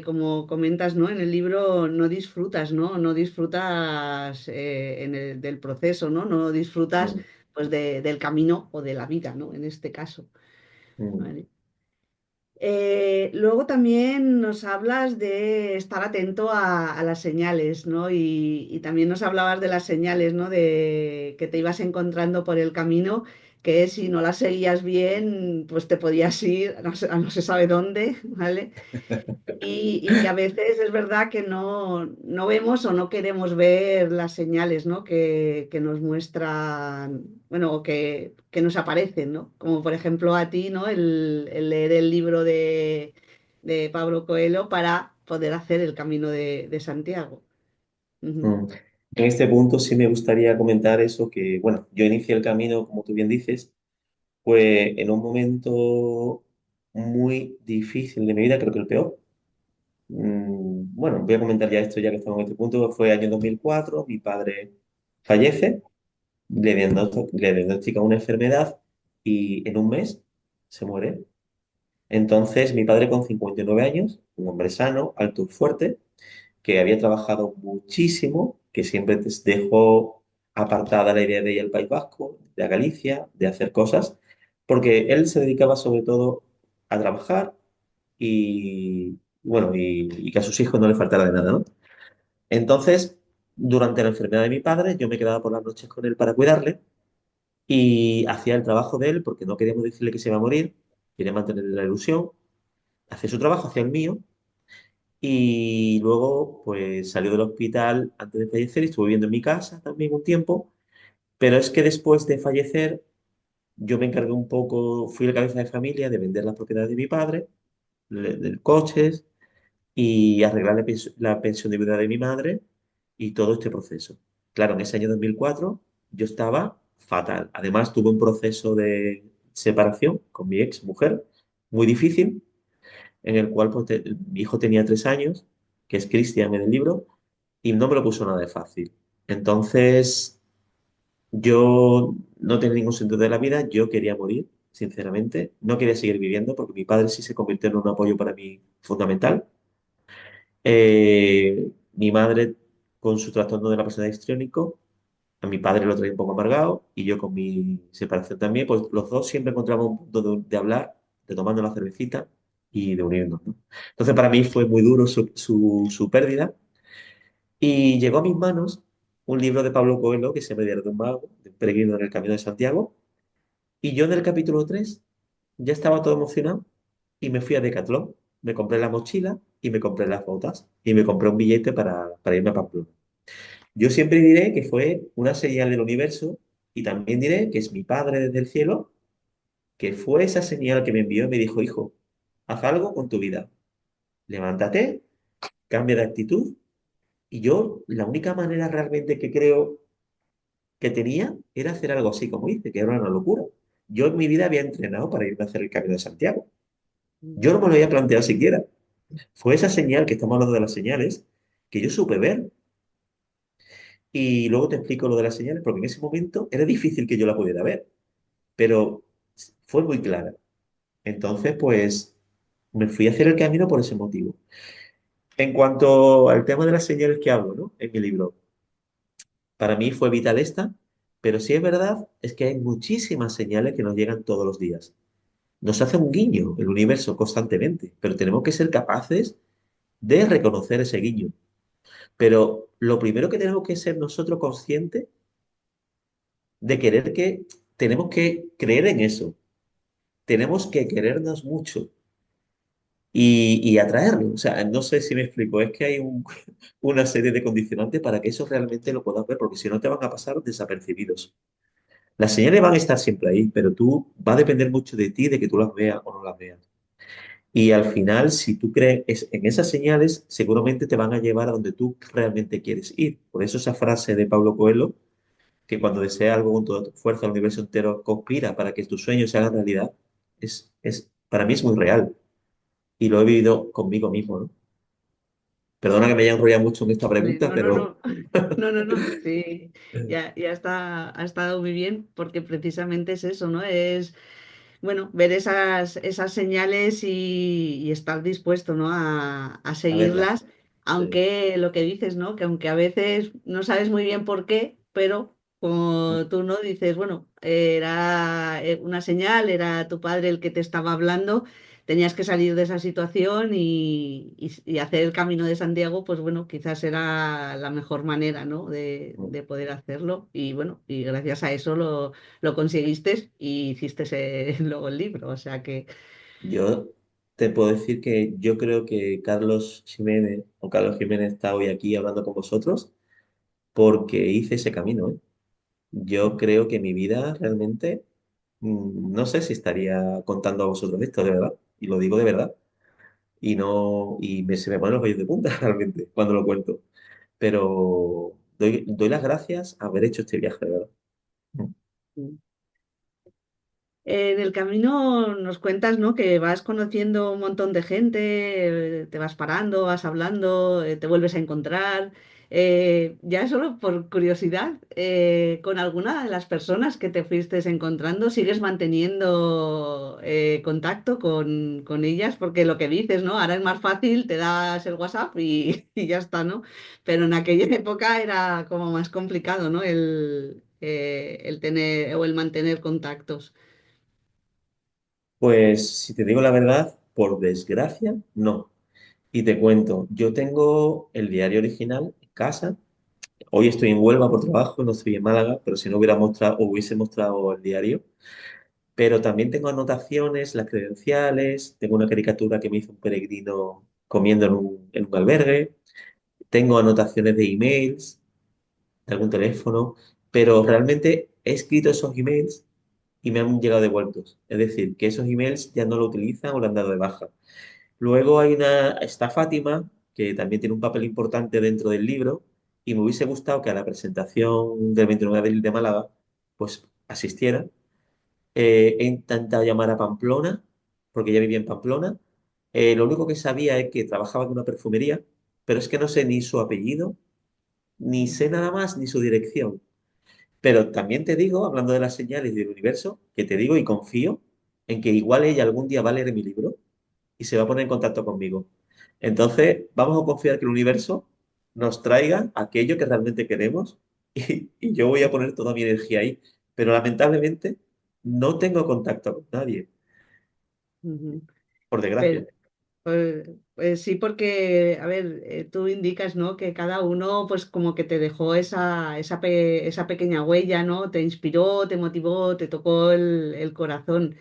como comentas, ¿no? En el libro no disfrutas, ¿no? No disfrutas del proceso, ¿no? No disfrutas Mm, pues del camino o de la vida, ¿no? En este caso. mm, ¿Vale? Luego también nos hablas de estar atento a las señales, ¿no? Y también nos hablabas de las señales, ¿no? De que te ibas encontrando por el camino, que si no las seguías bien, pues te podías ir a no se sabe dónde, ¿vale? Y que a veces es verdad que no vemos o no queremos ver las señales, ¿no? Que nos muestran, bueno, o que nos aparecen, ¿no? Como por ejemplo a ti, ¿no? El leer el libro de Pablo Coelho para poder hacer el camino de Santiago. Ujú, mm. En este punto sí me gustaría comentar eso, que, bueno, yo inicié el camino, como tú bien dices, pues en un momento muy difícil de mi vida, creo que el peor. Bueno, voy a comentar ya esto ya que estamos en este punto. Fue año 2004, mi padre fallece, le diagnostican una enfermedad y en un mes se muere. Entonces, mi padre con 59 años, un hombre sano, alto y fuerte, que había trabajado muchísimo, que siempre dejó apartada la idea de ir al País Vasco, de a Galicia, de hacer cosas, porque él se dedicaba sobre todo a trabajar bueno, y que a sus hijos no le faltara de nada, ¿no? Entonces, durante la enfermedad de mi padre, yo me quedaba por las noches con él para cuidarle y hacía el trabajo de él porque no queríamos decirle que se iba a morir, quería mantenerle la ilusión, hacía su trabajo, hacía el mío y luego pues salió del hospital antes de fallecer y estuvo viviendo en mi casa también un tiempo, pero es que después de fallecer yo me encargué un poco, fui la cabeza de familia de vender las propiedades de mi padre, del coches y arreglar la pensión de viuda de mi madre y todo este proceso. Claro, en ese año 2004 yo estaba fatal. Además, tuve un proceso de separación con mi ex mujer muy difícil, en el cual pues, mi hijo tenía 3 años, que es Cristian en el libro, y no me lo puso nada de fácil. Entonces, yo no tenía ningún sentido de la vida, yo quería morir, sinceramente. No quería seguir viviendo porque mi padre sí se convirtió en un apoyo para mí fundamental. Mi madre, con su trastorno de la personalidad histriónico, a mi padre lo traía un poco amargado y yo con mi separación también, pues los dos siempre encontramos un punto de hablar, de tomarnos la cervecita y de unirnos, ¿no? Entonces para mí fue muy duro su pérdida y llegó a mis manos un libro de Pablo Coelho que se llama Diario de un Mago, de un peregrino en el Camino de Santiago, y yo en el capítulo 3 ya estaba todo emocionado y me fui a Decathlon, me compré la mochila y me compré las botas y me compré un billete para irme a Pamplona. Yo siempre diré que fue una señal del universo y también diré que es mi padre desde el cielo, que fue esa señal que me envió y me dijo, hijo, haz algo con tu vida, levántate, cambia de actitud. Y yo la única manera realmente que creo que tenía era hacer algo así como hice, que era una locura. Yo en mi vida había entrenado para irme a hacer el Camino de Santiago. Yo no me lo había planteado siquiera. Fue esa señal, que estamos hablando de las señales, que yo supe ver. Y luego te explico lo de las señales, porque en ese momento era difícil que yo la pudiera ver, pero fue muy clara. Entonces, pues, me fui a hacer el camino por ese motivo. En cuanto al tema de las señales que hablo, ¿no? En mi libro, para mí fue vital esta, pero sí es verdad, es que hay muchísimas señales que nos llegan todos los días. Nos hace un guiño el universo constantemente, pero tenemos que ser capaces de reconocer ese guiño. Pero lo primero que tenemos que ser nosotros conscientes de querer que tenemos que creer en eso. Tenemos que querernos mucho y atraerlo. O sea, no sé si me explico, es que hay una serie de condicionantes para que eso realmente lo puedas ver, porque si no te van a pasar desapercibidos. Las señales van a estar siempre ahí, pero tú va a depender mucho de ti, de que tú las veas o no las veas. Y al final, si tú crees en esas señales, seguramente te van a llevar a donde tú realmente quieres ir. Por eso esa frase de Pablo Coelho, que cuando deseas algo con toda tu fuerza, el universo entero conspira para que tus sueños se hagan realidad, para mí es muy real. Y lo he vivido conmigo mismo, ¿no? Perdona que me haya enrollado mucho en esta Vale, pregunta, no, no, pero no, no, no, no, sí, ya está, ha estado muy bien porque precisamente es eso, ¿no? Es, bueno, ver esas señales y estar dispuesto, ¿no? A a verla. seguirlas, Sí. aunque lo que dices, ¿no? Que aunque a veces no sabes muy bien por qué, pero como tú no dices, bueno, era una señal, era tu padre el que te estaba hablando, tenías que salir de esa situación y hacer el camino de Santiago, pues bueno, quizás era la mejor manera, ¿no? De poder hacerlo. Y bueno, y gracias a eso lo conseguiste y hiciste luego el libro. O sea que Yo te puedo decir que yo creo que Carlos Jiménez está hoy aquí hablando con vosotros porque hice ese camino, ¿eh? Yo creo que mi vida realmente, no sé si estaría contando a vosotros esto de verdad, y lo digo de verdad, y no, se me ponen los vellos de punta realmente cuando lo cuento, pero doy las gracias a haber hecho este viaje, de verdad. Mm. en el camino nos cuentas, ¿no? Que vas conociendo un montón de gente, te vas parando, vas hablando, te vuelves a encontrar. Ya solo por curiosidad, con alguna de las personas que te fuiste encontrando, ¿sigues manteniendo contacto con ellas? Porque lo que dices, ¿no? Ahora es más fácil, te das el WhatsApp y ya está, ¿no? Pero en aquella época era como más complicado, ¿no? El tener o el mantener contactos. Pues si te digo la verdad, por desgracia, no. Y te cuento, yo tengo el diario original en casa. Hoy estoy en Huelva por trabajo, no estoy en Málaga, pero si no hubiera mostrado, o hubiese mostrado el diario. Pero también tengo anotaciones, las credenciales, tengo una caricatura que me hizo un peregrino comiendo en un albergue, tengo anotaciones de emails, de algún teléfono, pero realmente he escrito esos emails y me han llegado devueltos. Es decir, que esos emails ya no lo utilizan o lo han dado de baja. Luego está Fátima, que también tiene un papel importante dentro del libro, y me hubiese gustado que a la presentación del 29 de abril de Málaga, pues asistiera. He intentado llamar a Pamplona, porque ella vivía en Pamplona. Lo único que sabía es que trabajaba en una perfumería, pero es que no sé ni su apellido, ni sé nada más, ni su dirección. Pero también te digo, hablando de las señales y del universo, que te digo y confío en que igual ella algún día va a leer mi libro y se va a poner en contacto conmigo. Entonces, vamos a confiar que el universo nos traiga aquello que realmente queremos y yo voy a poner toda mi energía ahí. Pero lamentablemente no tengo contacto con nadie, Ujú. por Pero, desgracia. pues sí, porque, a ver, tú indicas, ¿no? Que cada uno, pues como que te dejó esa pequeña huella, ¿no? Te inspiró, te motivó, te tocó el corazón.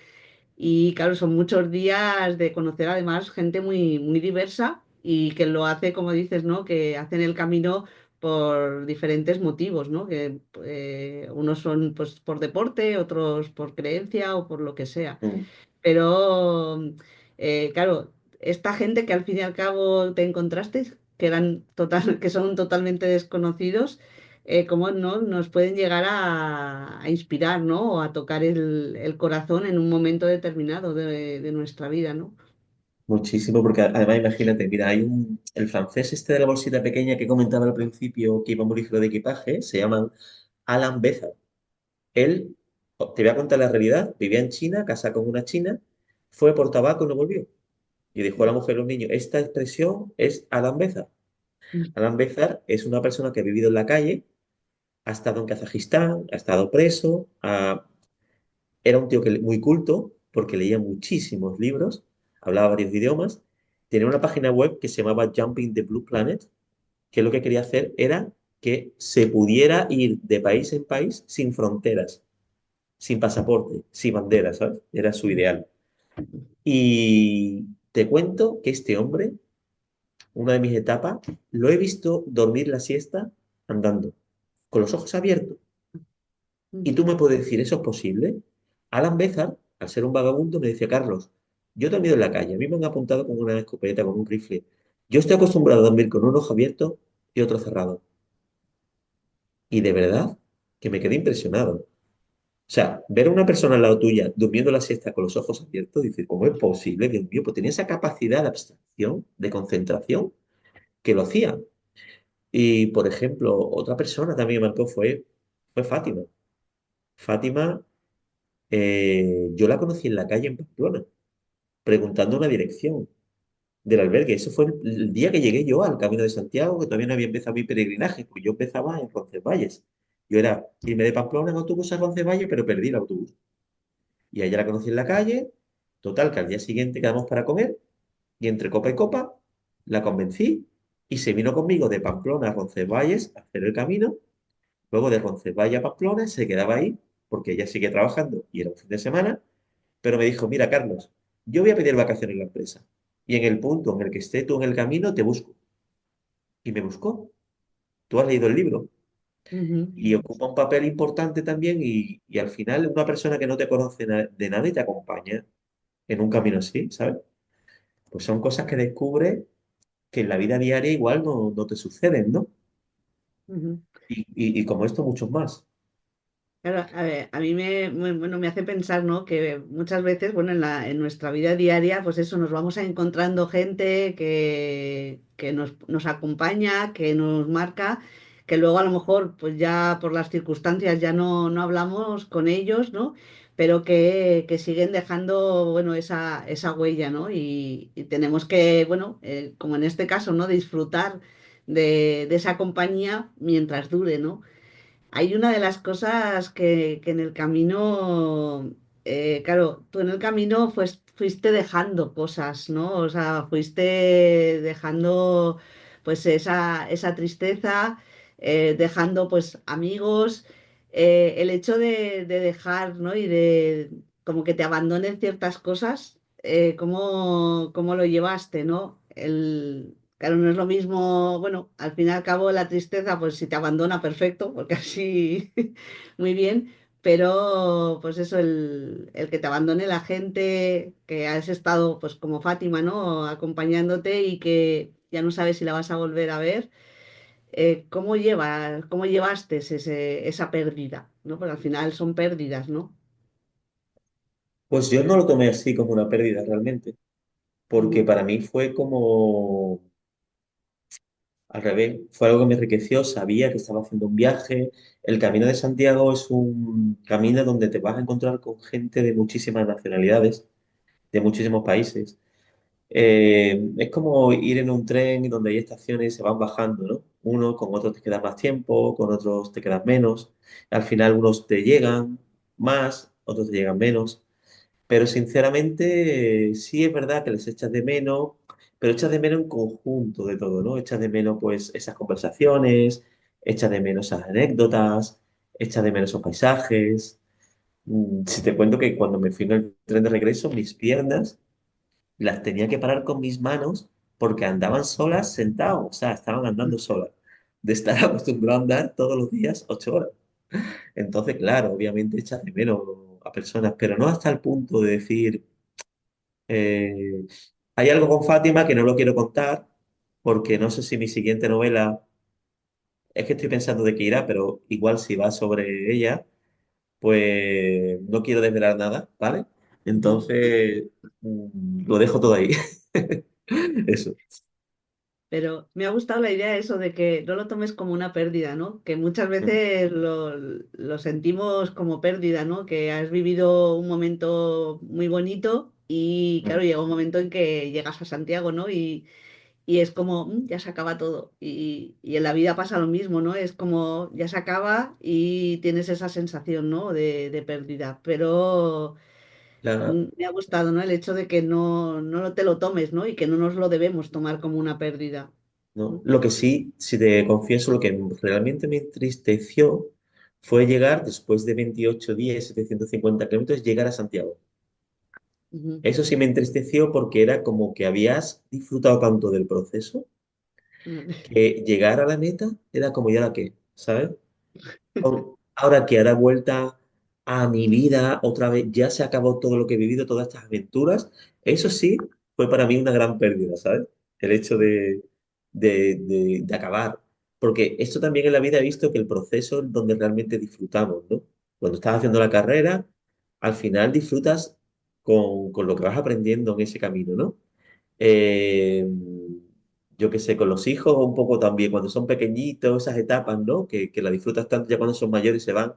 Y claro, son muchos días de conocer además gente muy, muy diversa y que lo hace, como dices, ¿no? Que hacen el camino por diferentes motivos, ¿no? Que unos son pues por deporte, otros por creencia o por lo que sea. Mm. Pero, claro, esta gente que al fin y al cabo te encontraste, que eran que son totalmente desconocidos, cómo no nos pueden llegar a inspirar, ¿no? O a tocar el corazón en un momento determinado de nuestra vida, ¿no? Muchísimo, porque además imagínate, mira, el francés este de la bolsita pequeña que comentaba al principio que iba muy ligero de equipaje, se llama Alan Beza. Él, te voy a contar la realidad, vivía en China, casado con una china, fue por tabaco y no volvió. Y dijo a la mujer y los niños, esta expresión es Alan Bézar. Alan Bézar es una persona que ha vivido en la calle, ha estado en Kazajistán, ha estado preso, era un tío muy culto porque leía muchísimos libros, hablaba varios idiomas, tenía una página web que se llamaba Jumping the Blue Planet, que lo que quería hacer era que se pudiera ir de país en país sin fronteras, sin pasaporte, sin bandera, ¿sabes? Era su ideal. Y te cuento que este hombre, una de mis etapas, lo he visto dormir la siesta andando, con los ojos abiertos. Y tú Ujú, me puedes decir, ¿eso es posible? Alan Bézar, al ser un vagabundo, me decía, Carlos, yo he dormido en la calle, a mí me han apuntado con una escopeta, con un rifle. Yo estoy acostumbrado a dormir con un ojo abierto y otro cerrado. Y de verdad que me quedé impresionado. O sea, ver a una persona al lado tuya durmiendo la siesta con los ojos abiertos, dices, ¿cómo es posible? Dios mío, pues tenía esa capacidad de abstracción, de concentración, que lo hacía. Y, por ejemplo, otra persona también me marcó fue Fátima. Fátima, yo la conocí en la calle en Pamplona, preguntando una dirección del albergue. Eso fue el día que llegué yo al Camino de Santiago, que todavía no había empezado mi peregrinaje, pues yo empezaba en Roncesvalles. Yo era irme de Pamplona en autobús a Roncesvalles, pero perdí el autobús. Y a ella la conocí en la calle, total, que al día siguiente quedamos para comer, y entre copa y copa la convencí y se vino conmigo de Pamplona a Roncesvalles a hacer el camino. Luego de Roncesvalles a Pamplona se quedaba ahí porque ella sigue trabajando y era un fin de semana, pero me dijo, mira, Carlos, yo voy a pedir vacaciones en la empresa y en el punto en el que esté tú en el camino te busco. Y me buscó. Tú has leído el libro ujú, y ocupa un papel importante también y al final una persona que no te conoce de nada y te acompaña en un camino así, ¿sabes? Pues son cosas que descubres que en la vida diaria igual no te suceden, ¿no? ujú. Y como esto, muchos más. Claro, a ver, a mí bueno, me hace pensar, ¿no? Que muchas veces, bueno, en nuestra vida diaria, pues eso, nos vamos encontrando gente que nos acompaña, que nos marca, que luego a lo mejor, pues ya por las circunstancias ya no hablamos con ellos, ¿no? Pero que siguen dejando, bueno, esa huella, ¿no? Y tenemos que, bueno, como en este caso, ¿no? Disfrutar de esa compañía mientras dure, ¿no? Hay una de las cosas que en el camino, claro, tú en el camino fuiste dejando cosas, ¿no? O sea, fuiste dejando pues esa tristeza, dejando pues amigos, el hecho de dejar, ¿no? Y de como que te abandonen ciertas cosas, ¿cómo lo llevaste, ¿no? Claro, no es lo mismo, bueno, al fin y al cabo la tristeza, pues si te abandona, perfecto, porque así muy bien, pero pues eso, el que te abandone la gente, que has estado pues como Fátima, ¿no? Acompañándote y que ya no sabes si la vas a volver a ver. ¿Cómo llevaste esa pérdida? ¿No? Porque al final son pérdidas, ¿no? Pues yo no lo tomé así como una pérdida realmente, porque Ujú, para mí fue como al revés, fue algo que me enriqueció, sabía que estaba haciendo un viaje. El Camino de Santiago es un camino donde te vas a encontrar con gente de muchísimas nacionalidades, de muchísimos países. Es como ir en un tren donde hay estaciones y se van bajando, ¿no? Uno con otros te quedas más tiempo, con otros te quedas menos. Al final unos te llegan más, otros te llegan menos. Pero sinceramente, sí es verdad que les echas de menos, pero echas de menos en conjunto de todo, ¿no? Echas de menos pues esas conversaciones, echas de menos esas anécdotas, echas de menos esos paisajes. Si te cuento que cuando me fui en el tren de regreso, mis piernas las tenía que parar con mis manos porque andaban solas sentados, o sea, estaban andando solas, de estar acostumbrado a andar todos los días 8 horas. Entonces, claro, obviamente echas de menos a personas, pero no hasta el punto de decir, eh, hay algo con Fátima que no lo quiero contar porque no sé si mi siguiente novela, es que estoy pensando de qué irá, pero igual si va sobre ella, pues no quiero desvelar nada, ¿vale? ujú. Entonces, lo dejo todo ahí. Eso. Pero me ha gustado la idea eso de que no lo tomes como una pérdida, ¿no? Que muchas Mm, veces lo sentimos como pérdida, ¿no? Que has vivido un momento muy bonito y claro, mm, llega un momento en que llegas a Santiago, ¿no? Y es como, ya se acaba todo. Y en la vida pasa lo mismo, ¿no? Es como, ya se acaba y tienes esa sensación, ¿no? De pérdida. Pero me ha gustado, ¿no? El hecho de que no te lo tomes, ¿no? Y que no nos lo debemos tomar como una pérdida. ¿no? Lo que sí, si te confieso, lo que realmente me entristeció fue llegar, después de 28 días, 750 kilómetros, llegar a Santiago. Ujú. Eso sí me entristeció porque era como que habías disfrutado tanto del proceso que llegar a la meta era como ya la que, ¿sabes? Ahora que hará vuelta a mi vida otra vez, ya se acabó todo lo que he vivido, todas estas aventuras. Eso sí, fue para mí una gran pérdida, ¿sabes? El hecho de acabar. Porque esto también en la vida he visto que el proceso es donde realmente disfrutamos, ¿no? Cuando estás haciendo la carrera, al final disfrutas con lo que vas aprendiendo en ese camino, ¿no? Eh, yo qué sé, con los hijos un poco también, cuando son pequeñitos, esas etapas, ¿no? Que la disfrutas tanto ya cuando son mayores y se van.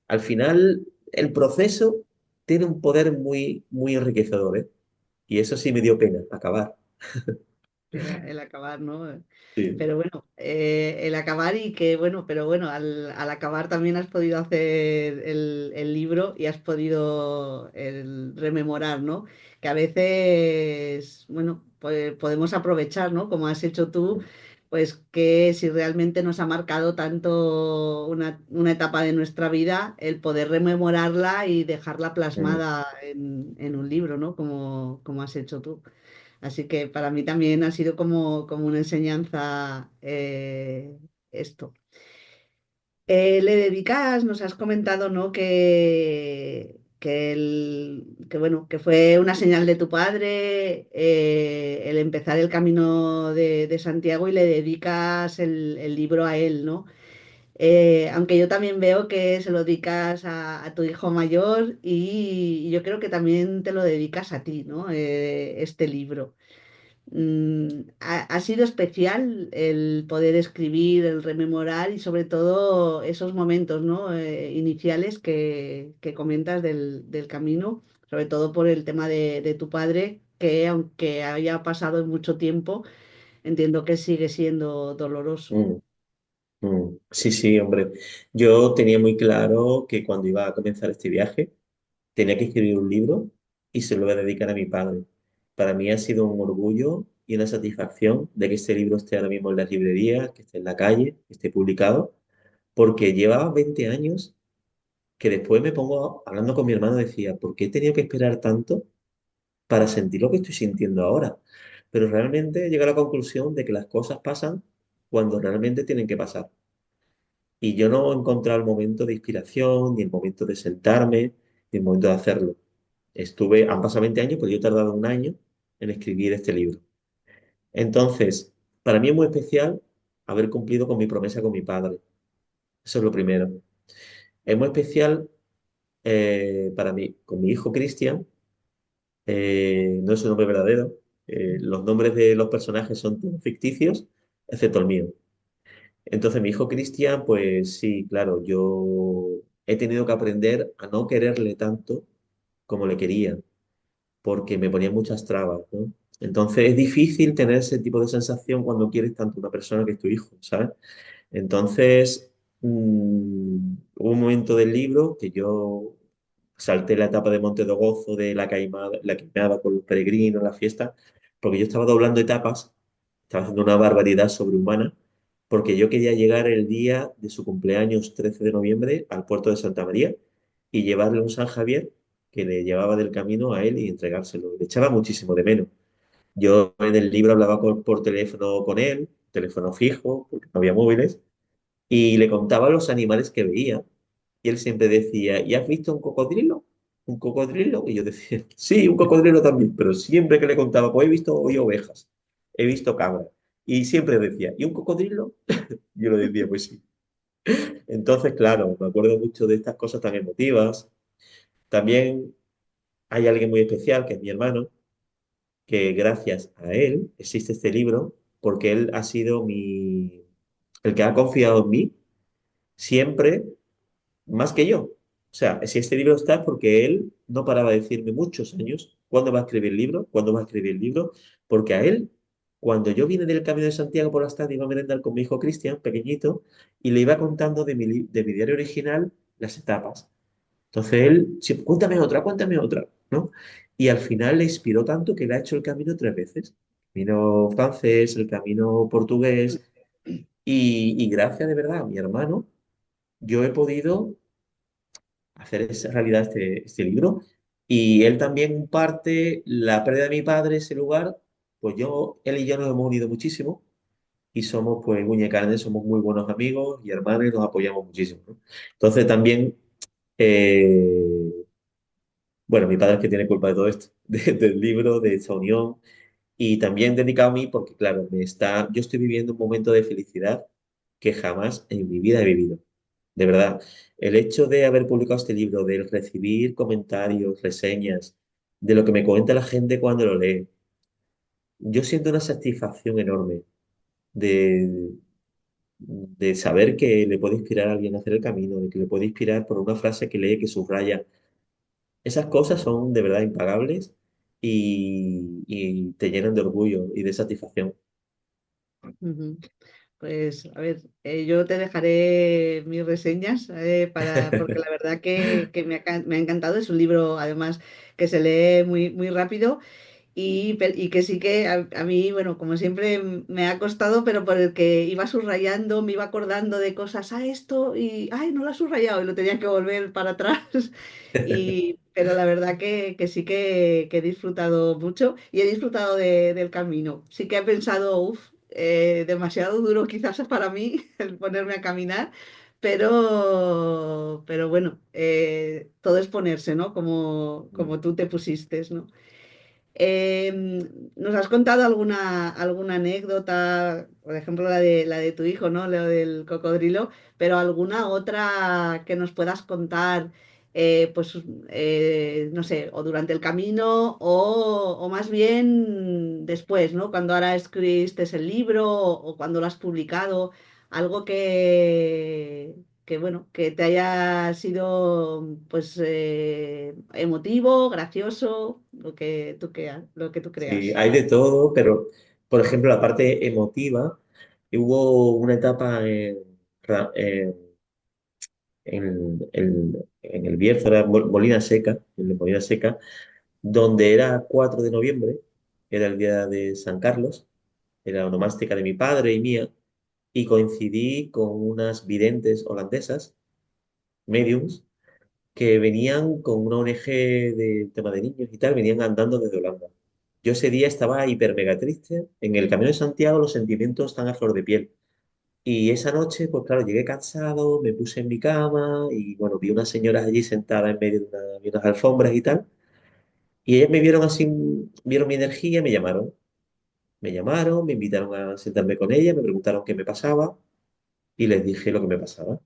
Al final, el proceso tiene un poder muy, muy enriquecedor, ¿eh? Y eso sí me dio pena, acabar. El acabar, ¿no? Sí. Pero bueno, el acabar y que, bueno, pero bueno, al acabar también has podido hacer el libro y has podido rememorar, ¿no? Que a veces, bueno, pues podemos aprovechar, ¿no? Como has hecho tú, pues que si realmente nos ha marcado tanto una etapa de nuestra vida, el poder rememorarla y dejarla Mm, plasmada en un libro, ¿no? Como has hecho tú. Así que para mí también ha sido como una enseñanza esto. Le dedicas, nos has comentado, ¿no? Bueno, que fue una señal de tu padre el empezar el camino de Santiago y le dedicas el libro a él, ¿no? Aunque yo también veo que se lo dedicas a tu hijo mayor y yo creo que también te lo dedicas a ti, ¿no? Este libro. Ha sido especial el poder escribir, el rememorar y sobre todo esos momentos, ¿no? Iniciales que comentas del camino, sobre todo por el tema de tu padre, que aunque haya pasado mucho tiempo, entiendo que sigue siendo doloroso. mm, Sí, sí, hombre. Yo tenía muy claro que cuando iba a comenzar este viaje, tenía que escribir un libro y se lo voy a dedicar a mi padre. Para mí ha sido un orgullo y una satisfacción de que este libro esté ahora mismo en las librerías, que esté en la calle, que esté publicado, porque llevaba 20 años que después me pongo hablando con mi hermano, decía, ¿por qué he tenido que esperar tanto para sentir lo que estoy sintiendo ahora? Pero realmente llegué a la conclusión de que las cosas pasan cuando realmente tienen que pasar. y yo no he encontrado el momento de inspiración, ni el momento de sentarme, ni el momento de hacerlo. Han pasado 20 años, pero yo he tardado un año en escribir este libro. Entonces, para mí es muy especial haber cumplido con mi promesa con mi padre. Eso es lo primero. Es muy especial para mí, con mi hijo Cristian, no es su nombre verdadero. Los nombres de los personajes son todos ficticios, excepto el mío. Entonces, mi hijo Cristian, pues sí, claro, yo he tenido que aprender a no quererle tanto como le quería, porque me ponía muchas trabas, ¿no? Entonces, es difícil tener ese tipo de sensación cuando quieres tanto a una persona que es tu hijo, ¿sabes? Entonces, hubo un momento del libro que yo salté la etapa de Monte de Gozo, de la queimada con los peregrinos, la fiesta, porque yo estaba doblando etapas, estaba haciendo una barbaridad sobrehumana, porque yo quería llegar el día de su cumpleaños, 13 de noviembre, al puerto de Santa María y llevarle un San Javier que le llevaba del camino a él y entregárselo. Le echaba muchísimo de menos. Yo en el libro hablaba por teléfono con él, teléfono fijo, porque no había móviles, y le contaba los animales que veía. Y él siempre decía, ¿y has visto un cocodrilo? ¿Un cocodrilo? Y yo decía, sí, un cocodrilo también, pero siempre que le contaba, pues he visto hoy ovejas, he visto cabras. Y siempre decía, ¿y un cocodrilo? Yo le decía, pues sí. Entonces, claro, me acuerdo mucho de estas cosas tan emotivas. También hay alguien muy especial, que es mi hermano, que gracias a él existe este libro, porque él ha sido el que ha confiado en mí siempre más que yo. O sea, si este libro está es porque él no paraba de decirme muchos años cuándo va a escribir el libro, cuándo va a escribir el libro, porque a él, cuando yo vine del Camino de Santiago por las tardes, iba a merendar con mi hijo Cristian, pequeñito, y le iba contando de mi diario original las etapas. Entonces él, sí, cuéntame otra, ¿no? Y al final le inspiró tanto que le ha hecho el camino 3 veces. El camino francés, el camino portugués, y gracias de verdad a mi hermano, yo he podido hacer esa realidad este libro. Y él también parte la pérdida de mi padre, ese lugar, pues él y yo nos hemos unido muchísimo y somos pues uña y carne, somos muy buenos amigos y hermanos y nos apoyamos muchísimo, ¿no? Entonces también, eh, bueno, mi padre es que tiene culpa de todo esto, del libro, de esa unión y también dedicado a mí porque, claro, yo estoy viviendo un momento de felicidad que jamás en mi vida he vivido. De verdad, el hecho de haber publicado este libro, de recibir comentarios, reseñas, de lo que me cuenta la gente cuando lo lee, yo siento una satisfacción enorme de, de saber que le puede inspirar a alguien a hacer el camino, de que le puede inspirar por una frase que lee, que subraya. Esas cosas son de verdad impagables y te llenan de orgullo y de satisfacción. Ujú. Pues a ver, yo te dejaré mis reseñas porque la verdad que me ha encantado. Es un libro además que se lee muy, muy rápido y que sí que a mí, bueno, como siempre me ha costado, pero por el que iba subrayando, me iba acordando de cosas, esto y, ay, no lo he subrayado y lo tenía que volver para atrás. Pero la verdad que sí que he disfrutado mucho y he disfrutado del camino. Sí que he pensado, uff, demasiado duro quizás para mí el ponerme a caminar, pero bueno, todo es ponerse, ¿no? Como tú te pusiste, ¿no? Eh, ¿Nos has contado alguna anécdota, por ejemplo la de tu hijo, ¿no? Lo del cocodrilo, pero alguna otra que nos puedas contar, pues, no sé, o durante el camino o más bien después, ¿no? Cuando ahora escribiste el libro o cuando lo has publicado, algo bueno, que te haya sido pues emotivo, gracioso, lo que tú Sí, creas. hay de todo, pero por ejemplo, la parte emotiva, hubo una etapa en el Bierzo, era Molina Seca, en la Molina Seca, donde era 4 de noviembre, era el día de San Carlos, era onomástica de mi padre y mía, y coincidí con unas videntes holandesas, mediums, que venían con una ONG de tema de niños y tal, venían andando desde Holanda. Yo ese día estaba hiper mega triste. En el Camino de Santiago los sentimientos están a flor de piel. Y esa noche, pues claro, llegué cansado, me puse en mi cama y bueno, vi unas señoras allí sentadas en medio de unas alfombras y tal. Y ellas me vieron así, vieron mi energía y me llamaron. Me llamaron, me invitaron a sentarme con ellas, me preguntaron qué me pasaba y les dije lo que me pasaba.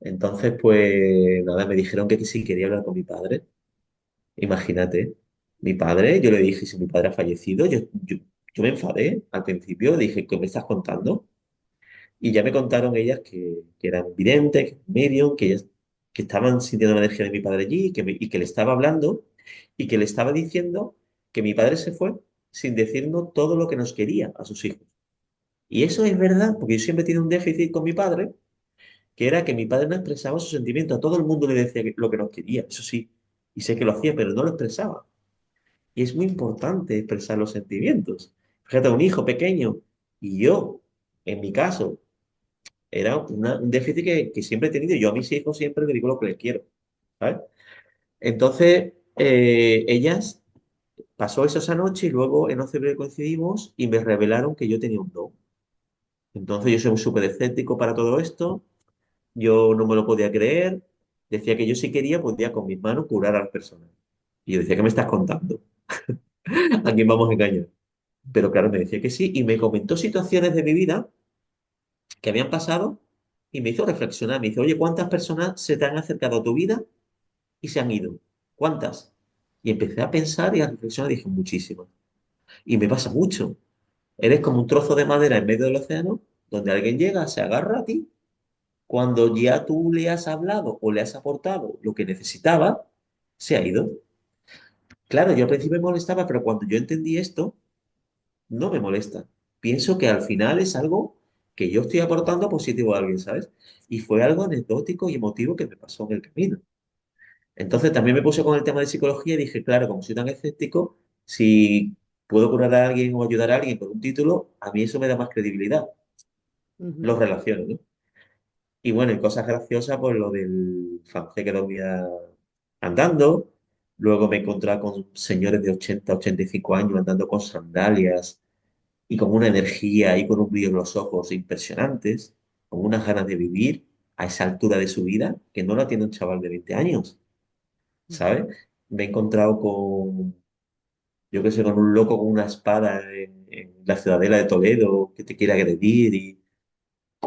Entonces, pues nada, me dijeron que sí quería hablar con mi padre. Imagínate, mi padre, yo le dije, si mi padre ha fallecido, yo me enfadé al principio, dije, ¿qué me estás contando? Y ya me contaron ellas que eran videntes, que eran medium, que estaban sintiendo la energía de mi padre allí y que le estaba hablando y que le estaba diciendo que mi padre se fue sin decirnos todo lo que nos quería a sus hijos. Y eso es verdad, porque yo siempre he tenido un déficit con mi padre, que era que mi padre no expresaba sus sentimientos. A todo el mundo le decía lo que nos quería, eso sí, y sé que lo hacía, pero no lo expresaba. Y es muy importante expresar los sentimientos. Fíjate, un hijo pequeño y yo, en mi caso, era un déficit que siempre he tenido. Yo a mis hijos siempre les digo lo que les quiero, ¿sabes? Entonces, ellas pasó eso esa noche y luego en octubre coincidimos y me revelaron que yo tenía un don. Entonces yo soy súper escéptico para todo esto, yo no me lo podía creer, decía que yo si quería podía con mis manos curar a las personas. Y yo decía, ¿qué me estás contando? ¿A quién vamos a engañar? Pero claro, me decía que sí y me comentó situaciones de mi vida que habían pasado y me hizo reflexionar. Me dice, oye, ¿cuántas personas se te han acercado a tu vida y se han ido? ¿Cuántas? Y empecé a pensar y a reflexionar y dije, muchísimas. Y me pasa mucho. Eres como un trozo de madera en medio del océano donde alguien llega, se agarra a ti. Cuando ya tú le has hablado o le has aportado lo que necesitaba, se ha ido. Claro, yo al principio me molestaba, pero cuando yo entendí esto, no me molesta. Pienso que al final es algo que yo estoy aportando positivo a alguien, ¿sabes? Y fue algo anecdótico y emotivo que me pasó en el camino. Entonces también me puse con el tema de psicología y dije, claro, como soy tan escéptico, si puedo curar a alguien o ayudar a alguien con un título, a mí eso me da más credibilidad. Ujú, Los relaciono, ¿no? Y bueno, y cosas graciosas, pues lo del francés que dormía andando. Luego me encontraba con señores de 80, 85 años andando con sandalias y con una energía y con un brillo en los ojos impresionantes, con unas ganas de vivir a esa altura de su vida que no la tiene un chaval de 20 años, ujú, ¿sabes? Me he encontrado con, yo qué sé, con un loco con una espada en la ciudadela de Toledo que te quiere agredir y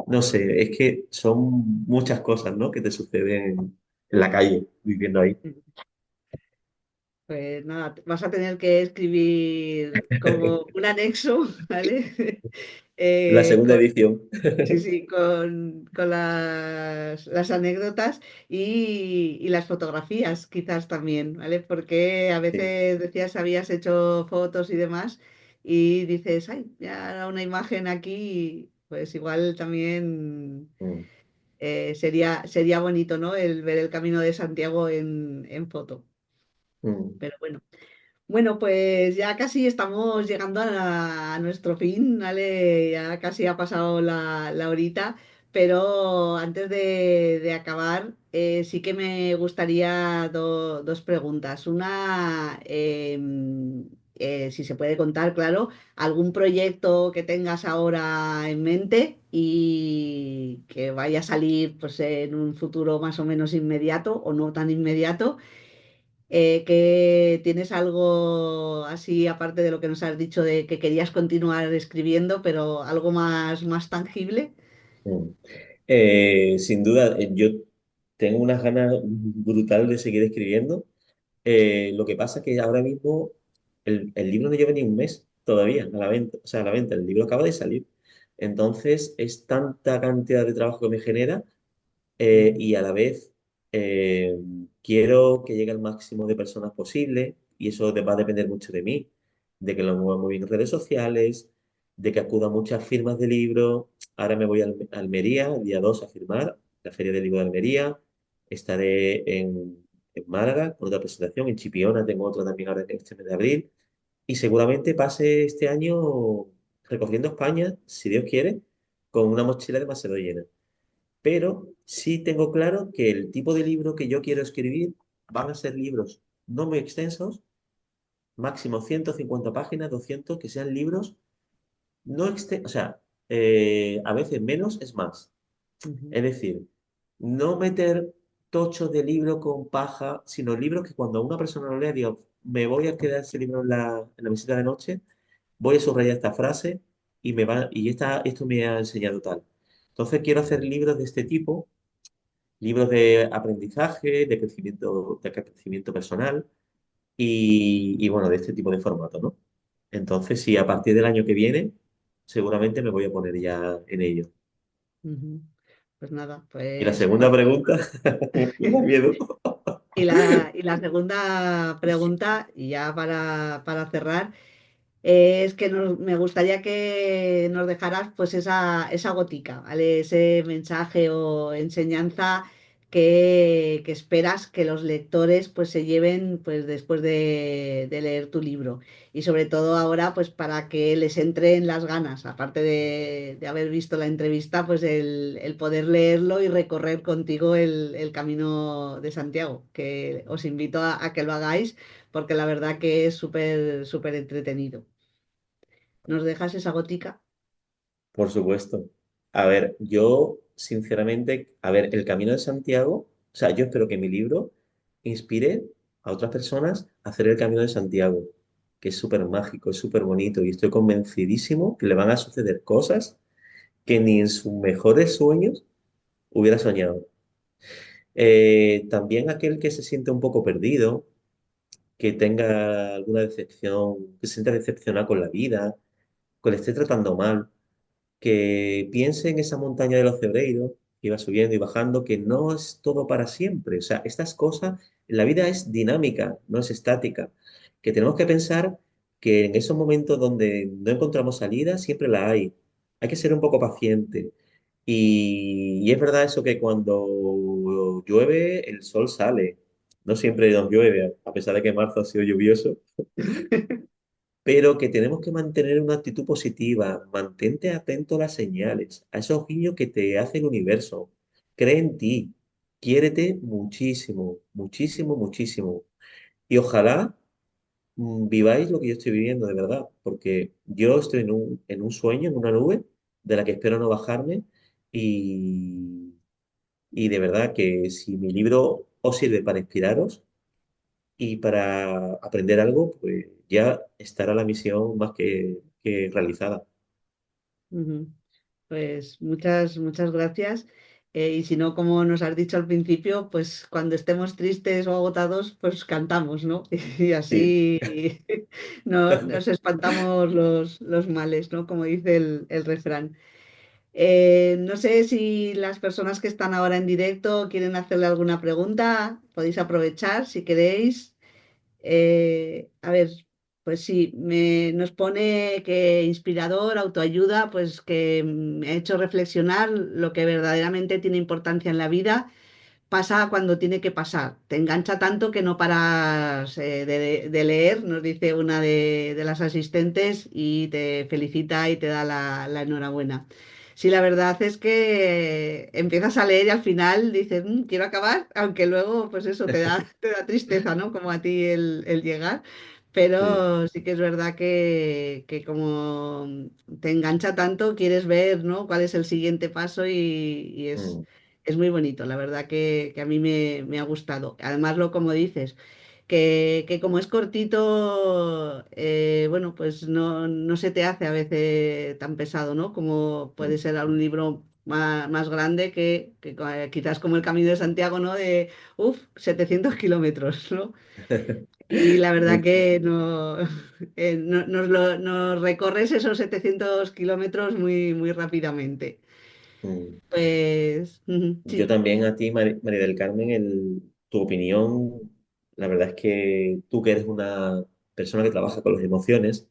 no sé, es que son muchas cosas, ¿no? Que te suceden en la calle, viviendo ahí. ujú. Pues nada, vas a tener que escribir como un anexo, ¿vale? La segunda Con, edición. sí, sí, con las anécdotas y las fotografías, quizás también, ¿vale? Porque a Sí. veces decías habías hecho fotos y demás y dices, ay, ya una imagen aquí, pues igual también Mm, sería bonito, ¿no? El ver el camino de Santiago en foto. mm, Pero bueno. Bueno, pues ya casi estamos llegando a nuestro fin, ¿vale? Ya casi ha pasado la horita, pero antes de acabar, sí que me gustaría dos preguntas. Una, si se puede contar, claro, algún proyecto que tengas ahora en mente y que vaya a salir pues, en un futuro más o menos inmediato o no tan inmediato que tienes algo así, aparte de lo que nos has dicho de que querías continuar escribiendo, pero algo más tangible. mm. Sin duda, yo tengo unas ganas brutales de seguir escribiendo. Lo que pasa es que ahora mismo el libro no lleva ni un mes todavía a la venta, o sea, a la venta, el libro acaba de salir. Entonces, es tanta cantidad de trabajo que me genera Ujú, y a la vez eh, quiero que llegue al máximo de personas posible y eso va a depender mucho de mí, de que lo mueva muy bien en redes sociales, de que acuda a muchas firmas de libros. Ahora me voy a Almería, el día 2 a firmar la Feria del Libro de Almería. Estaré en Málaga con otra presentación, en Chipiona tengo otra también ahora en este mes de abril y seguramente pase este año recorriendo España, si Dios quiere, con una mochila demasiado llena, pero sí tengo claro que el tipo de libro que yo quiero escribir van a ser libros no muy extensos, máximo 150 páginas, 200 que sean libros no extensos, o sea, a veces menos es más. Ujú, Es decir, no meter tochos de libro con paja, sino libros que cuando una persona lo lea, diga, me voy a quedar ese libro en la visita de noche, voy a subrayar esta frase esto me ha enseñado tal. Entonces quiero hacer libros de este tipo, libros de aprendizaje, de crecimiento personal y bueno, de este tipo de formato, ¿no? Entonces, sí, a partir del año que viene, seguramente me voy a poner ya en ello. ujú. Pues nada, Y la pues segunda pregunta, me da miedo. y la segunda pregunta, y ya para cerrar, es que me gustaría que nos dejaras pues esa gotica, ¿vale? Ese mensaje o enseñanza que esperas que los lectores pues se lleven pues después de leer tu libro. Y sobre todo ahora pues para que les entren las ganas, aparte de haber visto la entrevista, pues el poder leerlo y recorrer contigo el camino de Santiago, que os invito a que lo hagáis porque la verdad que es súper, súper entretenido. ¿Nos dejas esa gotica? Por supuesto. A ver, yo sinceramente, a ver, el Camino de Santiago, o sea, yo espero que mi libro inspire a otras personas a hacer el Camino de Santiago, que es súper mágico, es súper bonito y estoy convencidísimo que le van a suceder cosas que ni en sus mejores sueños hubiera soñado. También aquel que se siente un poco perdido, que tenga alguna decepción, que se sienta decepcionado con la vida, que le esté tratando mal, que piense en esa montaña de los Cebreiros, que iba subiendo y bajando, que no es todo para siempre. O sea, estas cosas, la vida es dinámica, no es estática. Que tenemos que pensar que en esos momentos donde no encontramos salida, siempre la hay. Hay que ser un poco paciente. Y es verdad eso que cuando llueve, el sol sale. No siempre nos llueve, a pesar de que marzo ha sido lluvioso, pero que tenemos que mantener una actitud positiva, mantente atento a las señales, a esos guiños que te hace el universo. Cree en ti, quiérete muchísimo, muchísimo, muchísimo. Y ojalá viváis lo que yo estoy viviendo de verdad, porque yo estoy en un sueño, en una nube, de la que espero no bajarme y, y de verdad que si mi libro os sirve para inspiraros, y para aprender algo, pues ya estará la misión más que realizada. Ujú. Pues muchas, muchas gracias. Y si no, como nos has dicho al principio, pues cuando estemos tristes o agotados, pues cantamos, ¿no? Y Sí. así no, nos espantamos los males, ¿no? Como dice el refrán. No sé si las personas que están ahora en directo quieren hacerle alguna pregunta. Podéis aprovechar si queréis. A ver, pues sí, nos pone que inspirador, autoayuda, pues que me ha hecho reflexionar lo que verdaderamente tiene importancia en la vida pasa cuando tiene que pasar. Te engancha tanto que no paras de leer, nos dice una de las asistentes y te felicita y te da la enhorabuena. Sí, la verdad es que empiezas a leer y al final dices, quiero acabar", aunque luego, pues eso, te da tristeza, ¿no? Como a ti el llegar. Sí. Pero sí que es verdad que como te engancha tanto, quieres ver, ¿no? Cuál es el siguiente paso y es, Mm, es muy bonito, la verdad que a mí me ha gustado. Además, lo como dices, que como es cortito, bueno, pues no se te hace a veces tan pesado, ¿no? Como puede mm, ser un libro más grande que quizás como el Camino de Santiago, ¿no? De, 700 kilómetros, ¿no? Y la verdad Mucho. que no, nos recorres esos 700 kilómetros muy, muy rápidamente. Mm. Pues Yo sí. también a ti, María del Carmen, tu opinión, la verdad es que tú que eres una persona que trabaja con las emociones,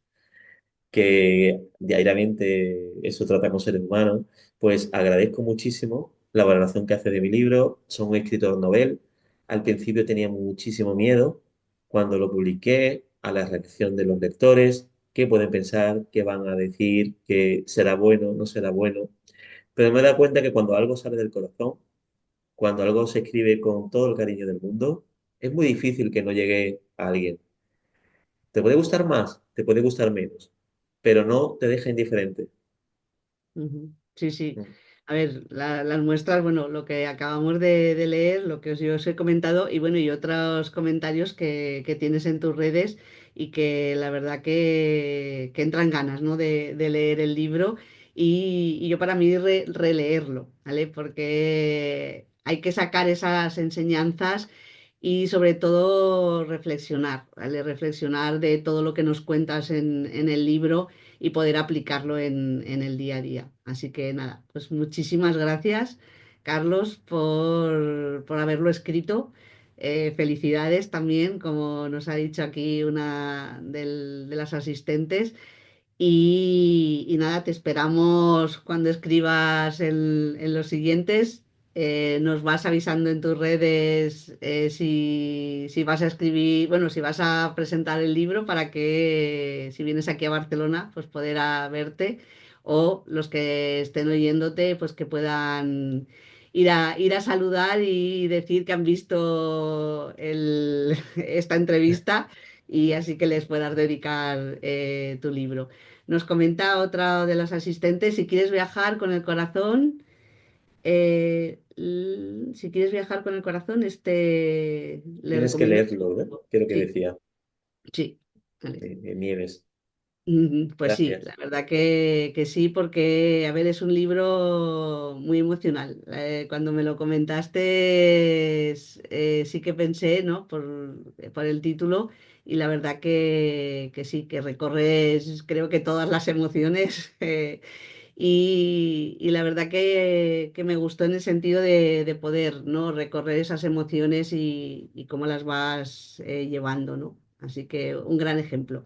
que diariamente eso trata con seres humanos, pues agradezco muchísimo la valoración que hace de mi libro. Soy un escritor novel. Al principio tenía muchísimo miedo cuando lo publiqué a la reacción de los lectores, qué pueden pensar, qué van a decir, que será bueno, no será bueno. Pero me he dado cuenta que cuando algo sale del corazón, cuando algo se escribe con todo el cariño del mundo, es muy difícil que no llegue a alguien. Te puede gustar más, te puede gustar menos, pero no te deja indiferente. Ujú. Sí, sí. Mm. A ver, las muestras, bueno, lo que acabamos de leer, lo que yo os he comentado, y bueno, y otros comentarios que tienes en tus redes y que la verdad que entran ganas, ¿no? De leer el libro y yo para mí releerlo, ¿vale? Porque hay que sacar esas enseñanzas y sobre todo reflexionar, ¿vale? Reflexionar de todo lo que nos cuentas en el libro y poder aplicarlo en el día a día. Así que nada, pues muchísimas gracias, Carlos, por haberlo escrito. Felicidades también, como nos ha dicho aquí una de las asistentes. Y nada, te esperamos cuando escribas en los siguientes. Nos vas avisando en tus redes si vas a escribir, bueno, si vas a presentar el libro para que si vienes aquí a Barcelona, pues poder verte o los que estén oyéndote, pues que puedan ir a saludar y decir que han visto esta entrevista y así que les puedas dedicar tu libro. Nos comenta otra de las asistentes, si quieres viajar con el corazón, si quieres viajar con el corazón, le Tienes que recomiendo. leerlo, ¿verdad? Creo que Sí, decía sí. Vale. Nieves. Pues sí, la Gracias. verdad que sí, porque, a ver, es un libro muy emocional. Cuando me lo comentaste, sí que pensé, ¿no? Por el título, y la verdad que sí, que recorres, creo que todas las emociones. Y la verdad que me gustó en el sentido de poder, ¿no? Recorrer esas emociones y cómo las vas llevando, ¿no? Así que un gran ejemplo.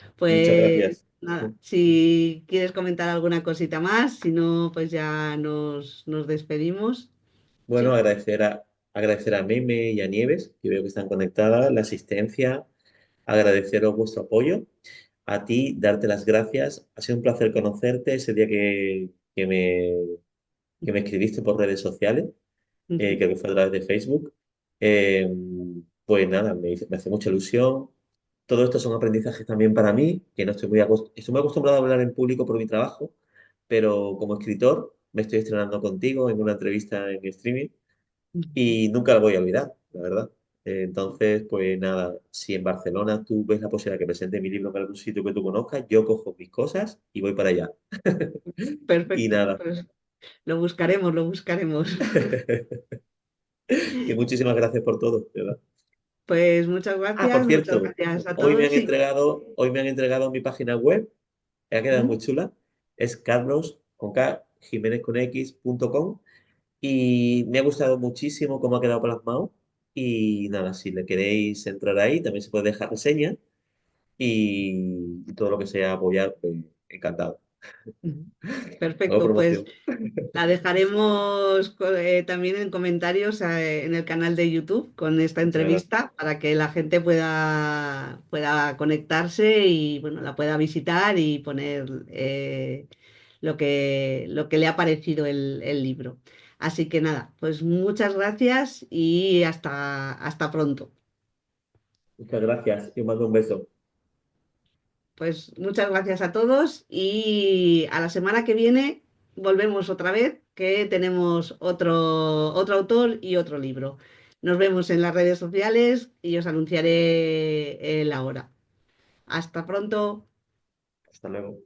Muchas Pues gracias. nada, si quieres comentar alguna cosita más, si no, pues ya nos despedimos. Bueno, Sí. agradecer a Meme y a Nieves, que veo que están conectadas, la asistencia, agradeceros vuestro apoyo. A ti, darte las gracias. Ha sido un placer conocerte ese día que me escribiste por redes sociales, Ujú. creo que fue a través de Facebook. Eh, pues nada, me hace mucha ilusión. Todo esto son aprendizajes también para mí, que no estoy muy acostumbrado a hablar en público por mi trabajo, pero como escritor me estoy estrenando contigo en una entrevista en streaming y nunca la voy a olvidar, la verdad. Entonces, pues nada, si en Barcelona tú ves la posibilidad de que presente mi libro en algún sitio que tú conozcas, yo cojo mis cosas y voy para allá. Y Perfecto, nada, pues lo buscaremos, lo buscaremos. que muchísimas gracias por todo, de ¿verdad? Pues Ah, por muchas cierto, gracias a todos. Sí. hoy me han entregado mi página web, que ha quedado muy Ujú. chula, es carlos con K, Jiménez con X.com y me ha gustado muchísimo cómo ha quedado plasmado. Y nada, si le queréis entrar ahí, también se puede dejar reseña y todo lo que sea apoyar, pues encantado. Ujú. Hago Perfecto, pues promoción. la dejaremos también en comentarios en el canal de YouTube con esta Muchas gracias. entrevista para que la gente pueda conectarse y bueno, la pueda visitar y poner lo que le ha parecido el libro. Así que nada, pues muchas gracias y hasta pronto. Muchas gracias y os mando un beso. Pues muchas gracias a todos y a la semana que viene volvemos otra vez que tenemos otro autor y otro libro. Nos vemos en las redes sociales y os anunciaré la hora. Hasta pronto. Hasta luego.